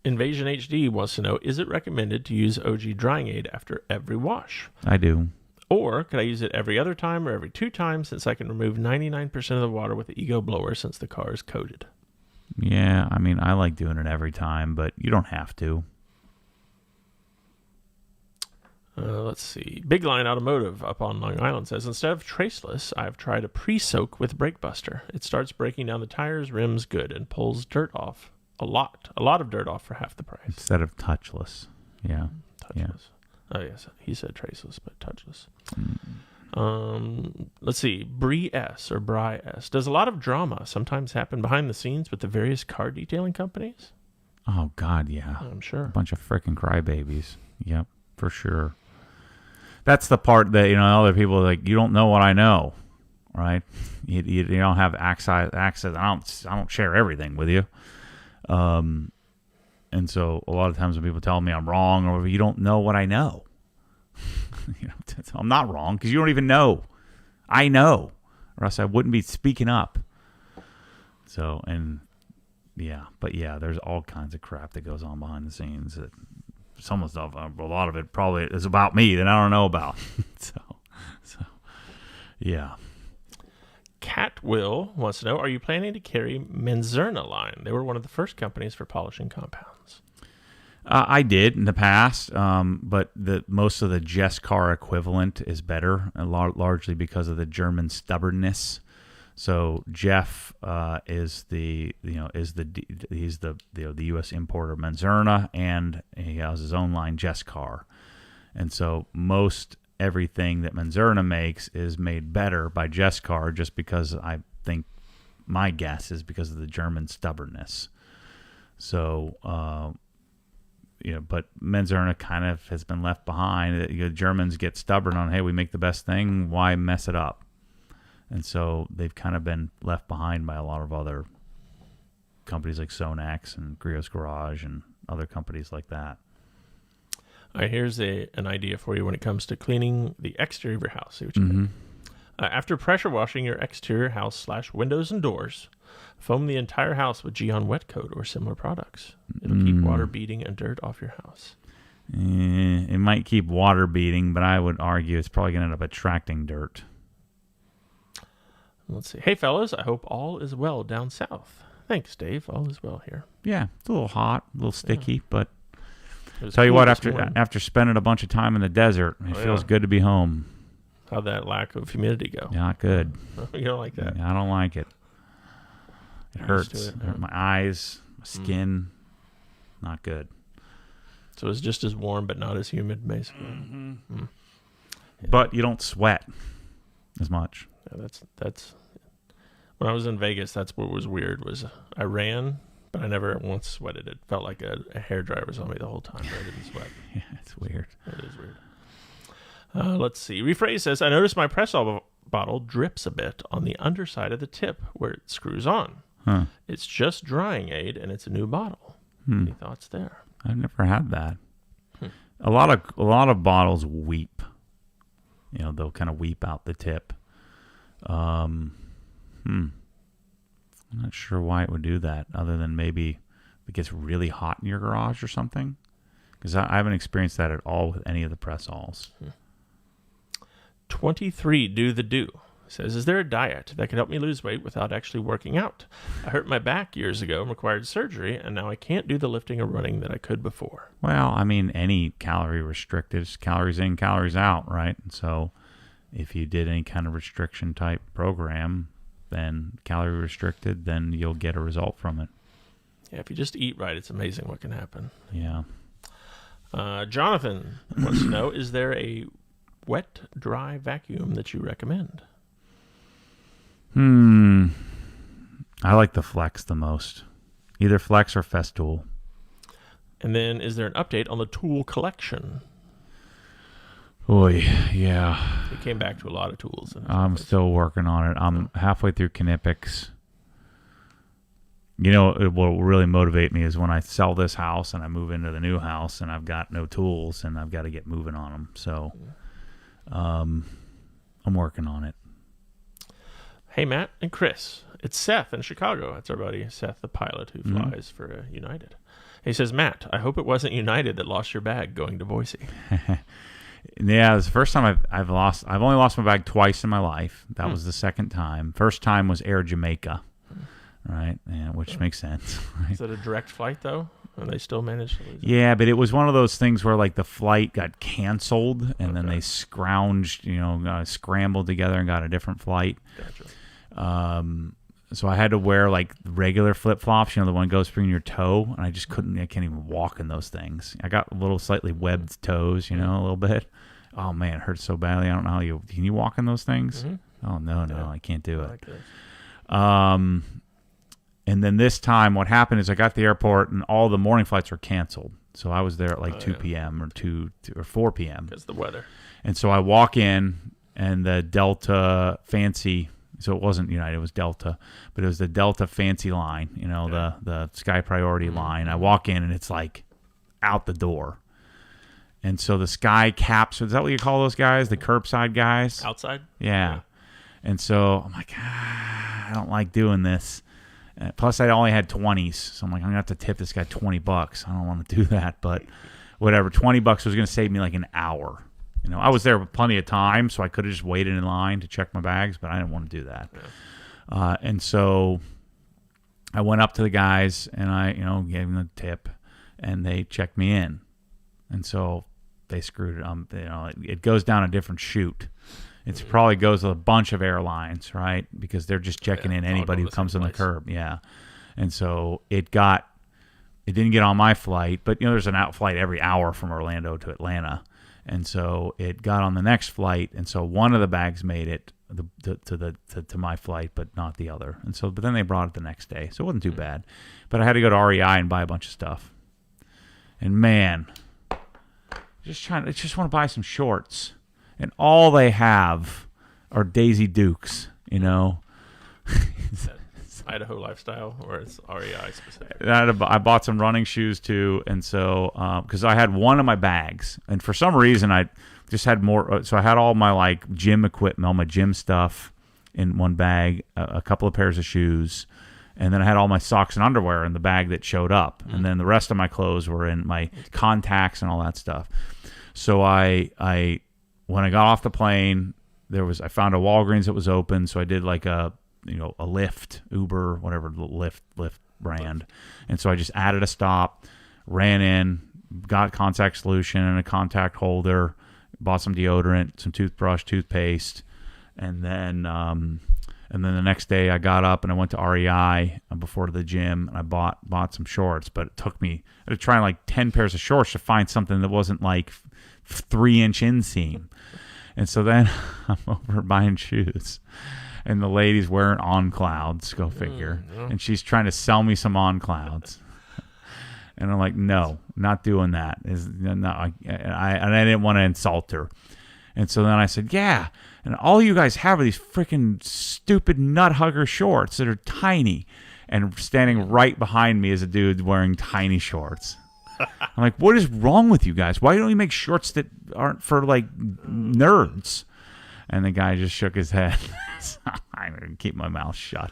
Invasion HD wants to know, is it recommended to use OG drying aid after every wash? I do. Or could I use it every other time or every 2 times, since I can remove 99% of the water with the Ego blower since the car is coated? Yeah, I mean, I like doing it every time, but you don't have to. Let's see. Big Line Automotive up on Long Island says, instead of traceless, I've tried a pre-soak with Brake Buster. It starts breaking down the tires, rims good, and pulls dirt off. A lot of dirt off for half the price. Instead of touchless. Yeah. Touchless. Yeah. Oh, yes. He said traceless, but touchless. Let's see. Bri S. Does a lot of drama sometimes happen behind the scenes with the various car detailing companies? Oh, God, yeah. I'm sure. A bunch of freaking crybabies. Yep, for sure. That's the part that, other people are like, you don't know what I know, right? You don't have access. I don't share everything with you. And so a lot of times when people tell me I'm wrong, or you don't know what I know, I'm not wrong because you don't even know. I know. or else I wouldn't be speaking up. So, and yeah, but yeah, there's all kinds of crap that goes on behind the scenes. That some of the stuff, a lot of it probably is about me that I don't know about. so yeah. Cat Will wants to know, are you planning to carry Menzerna line? They were one of the first companies for polishing compounds. I did in the past, but most of the Jescar equivalent is better, largely because of the German stubbornness. So Jeff is the U.S. importer of Menzerna, and he has his own line Jescar, and so most everything that Menzerna makes is made better by Jescar, just because I think my guess is because of the German stubbornness. So, but Menzerna kind of has been left behind. The Germans get stubborn on, hey, we make the best thing, why mess it up? And so they've kind of been left behind by a lot of other companies like Sonax and Griot's Garage and other companies like that. All right, here's an idea for you when it comes to cleaning the exterior of your house. See what you think. After pressure washing your exterior house / windows and doors, foam the entire house with Geon Wet Coat or similar products. It'll keep water beading and dirt off your house. It might keep water beading, but I would argue it's probably going to end up attracting dirt. Let's see. Hey, fellas, I hope all is well down south. Thanks, Dave. All is well here. Yeah, it's a little hot, a little sticky, but cool tell you what, after spending a bunch of time in the desert, it feels good to be home. How'd that lack of humidity go? Not good. You don't like that? I don't like it. It hurts. It hurt my eyes, my skin. Not good. So it's just as warm, but not as humid, basically. Yeah. But you don't sweat as much. Yeah, that's. When I was in Vegas, that's what was weird. Was I ran, but I never once sweated. It felt like a hairdryer was on me the whole time. But I didn't sweat. Yeah, it's weird. It is weird. Let's see. Rephrase says, I noticed my Press-All bottle drips a bit on the underside of the tip where it screws on. Huh. It's just drying aid, and it's a new bottle. Any thoughts there? I've never had that. A lot of bottles weep. They'll kind of weep out the tip. I'm not sure why it would do that, other than maybe it gets really hot in your garage or something. Because I haven't experienced that at all with any of the Press-Alls. 23 Do the Do says, is there a diet that could help me lose weight without actually working out? I hurt my back years ago and required surgery, and now I can't do the lifting or running that I could before. Well, I mean, any calorie restricted, calories in, calories out, right? And so if you did any kind of restriction type program, then calorie restricted, then you'll get a result from it. Yeah, if you just eat right, it's amazing what can happen. Yeah. Jonathan wants to know, is there a wet, dry vacuum that you recommend? I like the Flex the most. Either Flex or Festool. And then, is there an update on the tool collection? Oy, yeah. We came back to a lot of tools. I'm still working on it. I'm halfway through Knipex. What will really motivate me is when I sell this house and I move into the new house and I've got no tools and I've got to get moving on them. So I'm working on it. Hey, Matt and Chris. It's Seth in Chicago. That's our buddy Seth, the pilot who flies for United. He says, Matt, I hope it wasn't United that lost your bag going to Boise. Yeah, it's the first time I've only lost my bag twice in my life. That was the second time. First time was Air Jamaica, right? Yeah, which makes sense. Right? Is it a direct flight, though? And they still managed to lose it? Yeah, but it was one of those things where, like, the flight got canceled, and then they scrambled together and got a different flight. Gotcha. So I had to wear, like, regular flip-flops, the one that goes between your toe, and I can't even walk in those things. I got a little slightly webbed toes, a little bit. Oh, man, it hurts so badly. I don't know how can you walk in those things? Oh, no, I can't do it. Like this. And then this time, what happened is I got to the airport, and all the morning flights were canceled. So I was there at, like, 2 p.m. or 2 or 4 p.m. Because the weather. And so I walk in, and the Delta Fancy... So it wasn't United, it was Delta, but it was the Delta Fancy line, the Sky Priority line. I walk in and it's like out the door. And so the Sky Caps, is that what you call those guys? The curbside guys? Outside? Yeah. And so I'm like, I don't like doing this. Plus, I only had 20s, so I'm like, I'm gonna have to tip this guy $20. I don't want to do that, but whatever. $20 was gonna save me like an hour. I was there with plenty of time, so I could have just waited in line to check my bags, but I didn't want to do that. Yeah. And so I went up to the guys and I, gave them the tip, and they checked me in, and so they screwed it. It goes down a different chute. It probably goes with a bunch of airlines, right? Because they're just checking in anybody who comes on the curb. Yeah. And so it didn't get on my flight, but there's an out flight every hour from Orlando to Atlanta. And so it got on the next flight, and so one of the bags made it to my flight, but not the other. And so, but then they brought it the next day, so it wasn't too bad. But I had to go to REI and buy a bunch of stuff. And man, I just want to buy some shorts. And all they have are Daisy Dukes, Idaho lifestyle, or it's REI specific. I bought some running shoes too, and so because I had one of my bags, and for some reason I just had more. So I had all my like gym equipment, all my gym stuff in one bag, a couple of pairs of shoes, and then I had all my socks and underwear in the bag that showed up, and then the rest of my clothes were in my contacts and all that stuff. So I when I got off the plane, I found a Walgreens that was open, so I did like a Lyft, Uber, whatever, Lyft brand. And so I just added a stop, ran in, got contact solution and a contact holder, bought some deodorant, some toothbrush, toothpaste, and then the next day I got up and I went to REI before the gym, and I bought some shorts, but it took me to try like 10 pairs of shorts to find something that wasn't like 3-inch inseam. And so then I'm over buying shoes, and the lady's wearing On Clouds, go figure, and she's trying to sell me some On Clouds. And I'm like, no, not doing that. I didn't want to insult her. And so then I said, yeah, and all you guys have are these freaking stupid nut hugger shorts that are tiny. And standing right behind me is a dude wearing tiny shorts. I'm like, what is wrong with you guys? Why don't you make shorts that aren't for like nerds? And the guy just shook his head. So I'm going to keep my mouth shut.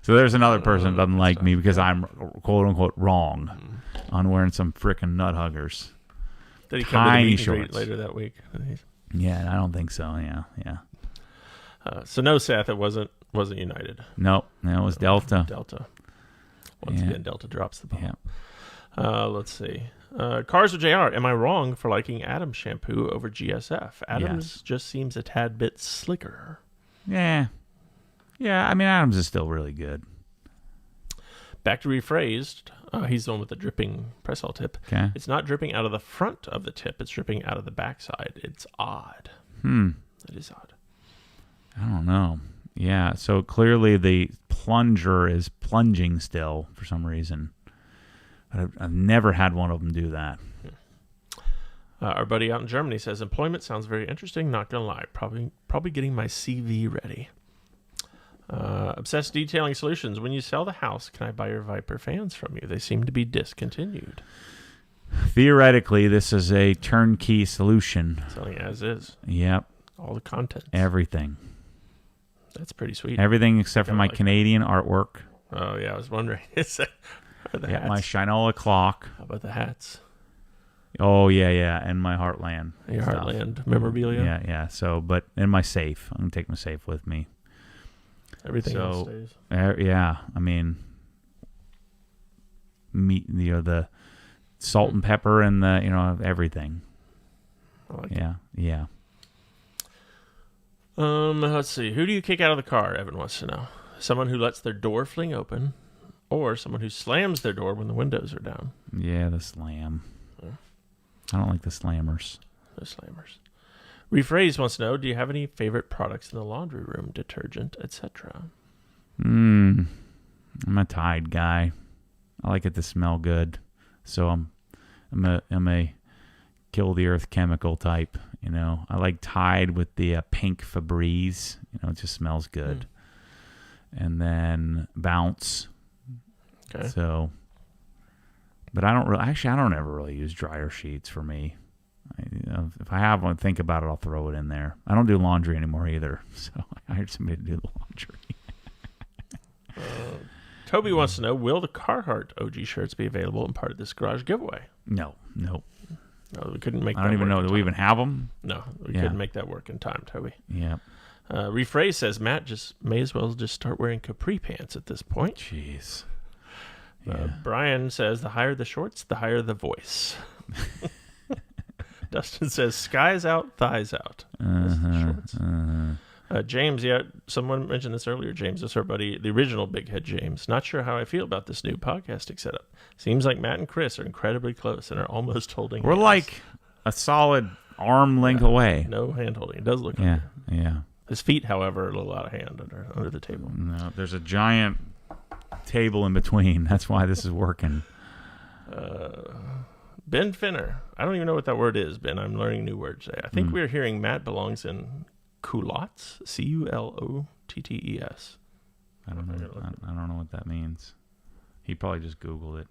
So there's another person that doesn't like me because I'm quote unquote wrong on wearing some freaking nut huggers. Did he come to the meet and greet later that week? Yeah, I don't think so. Yeah. So no, Seth, it wasn't United. Nope, it was Delta. Once again, Delta drops the ball. Yeah. Let's see. Cars with JR. Am I wrong for liking Adams shampoo over GSF? Adams just seems a tad bit slicker. Yeah. I mean, Adams is still really good. Back to Rephrased. He's the one with the dripping press-all tip. Okay. It's not dripping out of the front of the tip. It's dripping out of the backside. It's odd. It is odd. I don't know. Yeah, so clearly the plunger is plunging still for some reason. I've never had one of them do that. Our buddy out in Germany says, employment sounds very interesting, not going to lie. Probably getting my CV ready. Obsessed Detailing Solutions. When you sell the house, can I buy your Viper fans from you? They seem to be discontinued. Theoretically, this is a turnkey solution. Selling as is. Yep. All the contents. Everything. That's pretty sweet. Everything except for my Canadian artwork. Oh, yeah. I was wondering. Hats? My Shinola clock. How about the hats? Oh, yeah. And my Heartland. Your stuff. Heartland memorabilia? Yeah. So, but in my safe. I'm going to take my safe with me. Everything else stays. Yeah. I mean, meat, the salt and pepper and the, everything. I like it. Yeah. Let's see. Who do you kick out of the car? Evan wants to know. Someone who lets their door fling open, or someone who slams their door when the windows are down. Yeah, the slam. Yeah. I don't like the slammers. The slammers. Rephrase wants to know, do you have any favorite products in the laundry room, detergent, etc.? I'm a Tide guy. I like it to smell good. So I'm a kill the earth chemical type. I like Tide with the pink Febreze. It just smells good. And then Bounce. Okay. So, but I don't ever really use dryer sheets for me. If I have one, think about it, I'll throw it in there. I don't do laundry anymore either, so I hired somebody to do the laundry. Toby wants to know, will the Carhartt OG shirts be available in part of this garage giveaway? No. No, we couldn't make that I don't even work know. in Do we time. even have them? No, we couldn't make that work in time, Toby. Yeah. Rephrase says, Matt may as well just start wearing capri pants at this point. Jeez. Yeah. Brian says, the higher the shorts, the higher the voice. Dustin says, skies out, thighs out. Shorts. James, someone mentioned this earlier. James is our buddy, the original Big Head James. Not sure how I feel about this new podcasting setup. Seems like Matt and Chris are incredibly close and are almost holding We're hands. like a solid arm length away. No hand holding. It does look like Yeah, it. yeah. His feet, however, are a little out of hand under the table. No, there's a giant table in between. That's why this is working. Ben Finner. I don't even know what that word is, Ben. I'm learning new words today. I think we're hearing Matt belongs in culottes. Culottes. I don't know what that means. He probably just Googled it.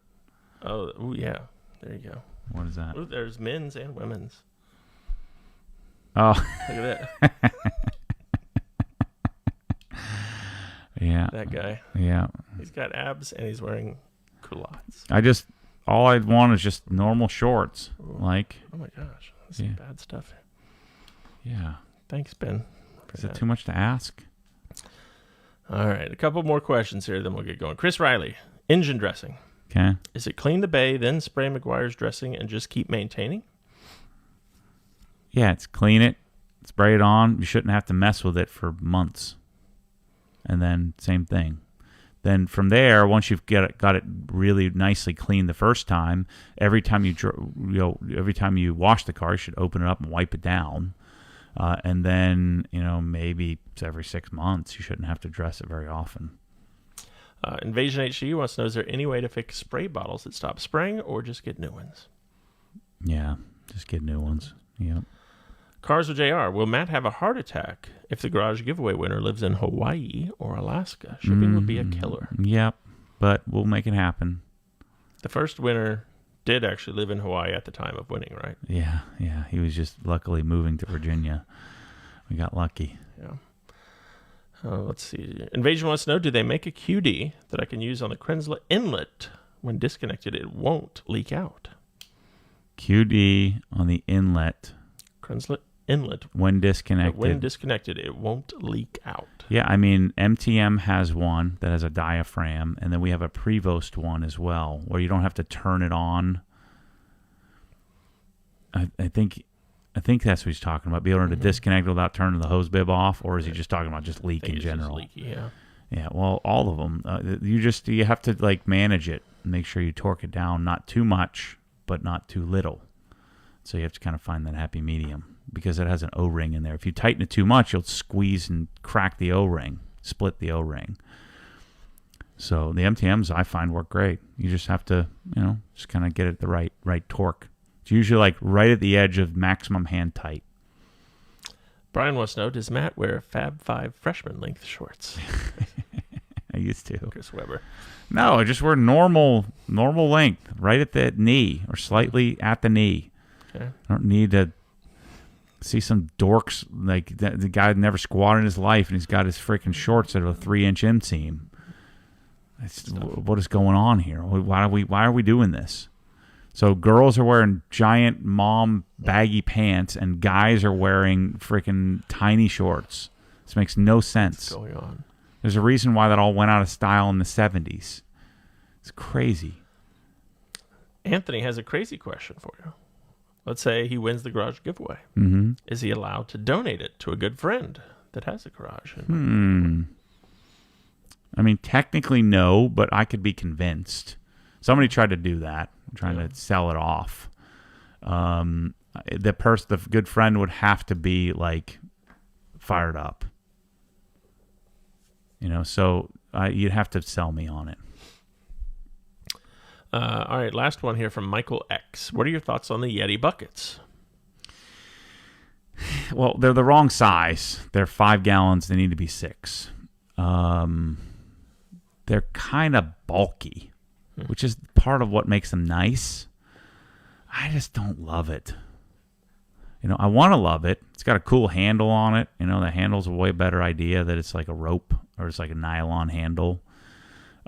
Oh, ooh, yeah. There you go. What is that? Ooh, there's men's and women's. Oh. Look at that. Yeah. That guy. Yeah. He's got abs and he's wearing culottes. All I want is just normal shorts. Ooh. Like. Oh my gosh. That's some bad stuff. Yeah. Thanks, Ben. Is it too much to ask? All right. A couple more questions here, then we'll get going. Chris Riley, engine dressing. Okay. Is it clean the bay, then spray McGuire's dressing and just keep maintaining? Yeah, it's clean it, spray it on. You shouldn't have to mess with it for months. And then same thing. Then from there, once you've got it really nicely cleaned the first time, every time you wash the car, you should open it up and wipe it down. And then maybe it's every 6 months. You shouldn't have to dress it very often. Invasion HDU wants to know, is there any way to fix spray bottles that stop spraying or just get new ones? Yeah, just get new ones. Yep. Cars with JR. Will Matt have a heart attack if the garage giveaway winner lives in Hawaii or Alaska? Shipping would be a killer. Yep, but we'll make it happen. The first winner did actually live in Hawaii at the time of winning, right? Yeah. He was just luckily moving to Virginia. We got lucky. Yeah. Let's see. Invasion wants to know, do they make a QD that I can use on the Krenslet inlet? When disconnected, it won't leak out. QD on the inlet. Krenslet inlet. When disconnected. When disconnected, it won't leak out. Yeah, I mean, MTM has one that has a diaphragm, and then we have a Prevost one as well, where you don't have to turn it on. I think that's what he's talking about, being able to disconnect without turning the hose bib off, or is he just talking about just leak in general? Just leaky, yeah. Yeah, well, all of them. You have to manage it and make sure you torque it down, not too much, but not too little. So you have to kind of find that happy medium because it has an O-ring in there. If you tighten it too much, you'll squeeze and crack the O-ring, split the O-ring. So the MTMs I find work great. You just have to, just kind of get it the right torque. It's usually like right at the edge of maximum hand tight. Brian wants to know, does Matt wear Fab 5 freshman length shorts? I used to. Chris Weber. No, I just wear normal length, right at the knee or slightly at the knee. Okay. I don't need to see some dorks like the guy never squatted in his life and he's got his freaking shorts at a 3-inch inseam. What is going on here? Why are we doing this? So girls are wearing giant mom baggy pants and guys are wearing freaking tiny shorts. This makes no sense. What's going on? There's a reason why that all went out of style in the 70s. It's crazy. Anthony has a crazy question for you. Let's say he wins the garage giveaway. Mm-hmm. Is he allowed to donate it to a good friend that has a garage? I mean, technically no, but I could be convinced. Somebody tried to do that, trying to sell it off. The good friend would have to be like fired up. So you'd have to sell me on it. All right, last one here from Michael X. What are your thoughts on the Yeti buckets? Well, they're the wrong size. They're 5 gallons. They need to be 6. They're kind of bulky, which is part of what makes them nice. I just don't love it. I want to love it. It's got a cool handle on it. The handle's a way better idea that it's like a rope or it's like a nylon handle.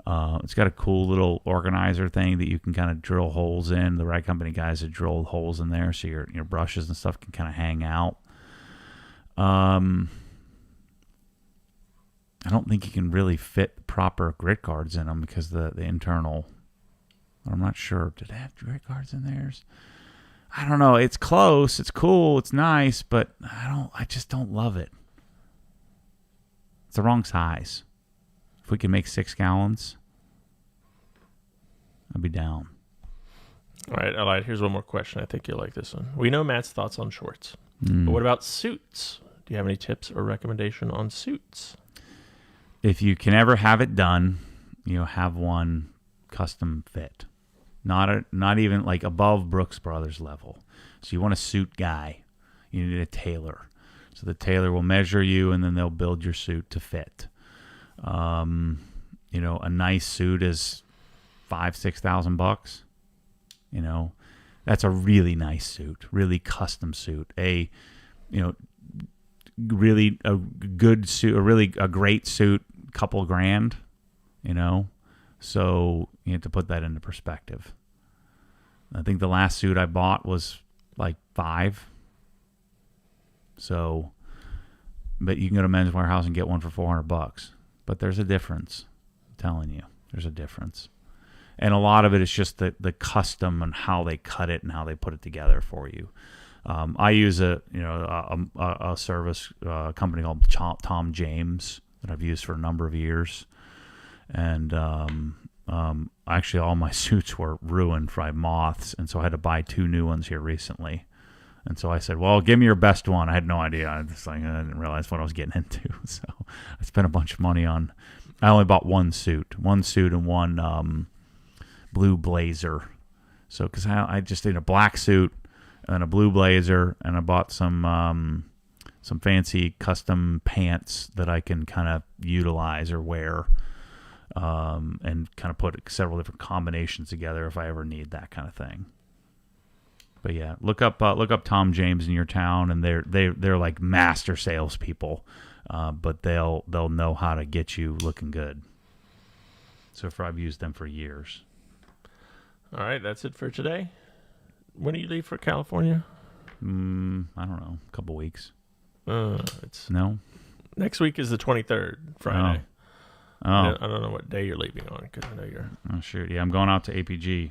It's got a cool little organizer thing that you can kind of drill holes in. The Rag Company guys have drilled holes in there so your brushes and stuff can kind of hang out. I don't think you can really fit proper grit guards in them because the internal... I'm not sure. Did they have grit guards in theirs? I don't know. It's close. It's cool. It's nice, but I just don't love it. It's the wrong size. If we can make 6 gallons, I'd be down. All right. Here's one more question. I think you'll like this one. We know Matt's thoughts on shorts. But what about suits? Do you have any tips or recommendation on suits? If you can ever have it done, have one custom fit. Not even like above Brooks Brothers level. So you want a suit guy. You need a tailor. So the tailor will measure you, and then they'll build your suit to fit. A nice suit is $5,000-$6,000. That's a really nice suit, really custom suit. Really a good suit, a great suit, couple grand. So you have to put that into perspective. I think the last suit I bought was like $5,000. So, but you can go to Men's Warehouse and get one for $400. But there's a difference. I'm telling you, there's a difference. And a lot of it is just the custom and how they cut it and how they put it together for you. I use a service company called Tom James that I've used for a number of years. And actually all my suits were ruined by moths, and so I had to buy 2 new ones here recently. And so I said, well, give me your best one. I had no idea. I didn't realize what I was getting into. So I spent a bunch of money on... I only bought one suit and one blue blazer. So because I just did a black suit and a blue blazer, and I bought some fancy custom pants that I can kind of utilize or wear. And kind of put several different combinations together if I ever need that kind of thing. But yeah, look up Tom James in your town, and they're like master salespeople, but they'll know how to get you looking good. So I've used them for years. All right, that's it for today. When do you leave for California? I don't know, a couple weeks. No. Next week is the 23rd, Friday. Oh. I don't know what day you're leaving on because I know you're... Oh, shoot. Yeah, I'm going out to APG.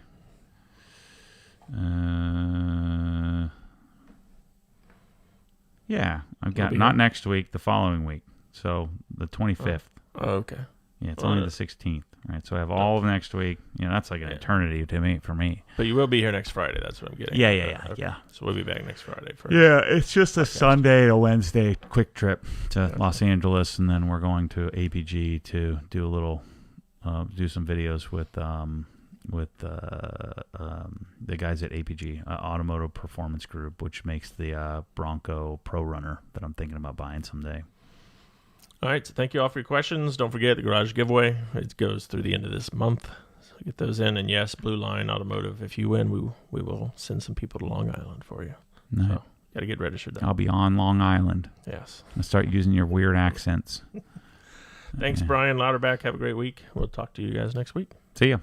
Yeah, I've got not next week, the following week. So the 25th. Oh, okay. Yeah, it's only the 16th. Right, so I have all of next week. That's like an eternity for me. But you will be here next Friday. That's what I'm getting. Yeah. Okay. Yeah. So we'll be back next Friday. It's just a Sunday to Wednesday quick trip to Los Angeles, and then we're going to APG to do a little, do some videos with the guys at APG, Automotive Performance Group, which makes the Bronco Pro Runner that I'm thinking about buying someday. All right, so thank you all for your questions. Don't forget the garage giveaway. It goes through the end of this month. So get those in. And yes, Blue Line Automotive, if you win, we will send some people to Long Island for you. Nice. So got to get registered there. I'll be on Long Island. Yes. I'll start using your weird accents. Thanks, Brian Louderback. Have a great week. We'll talk to you guys next week. See ya.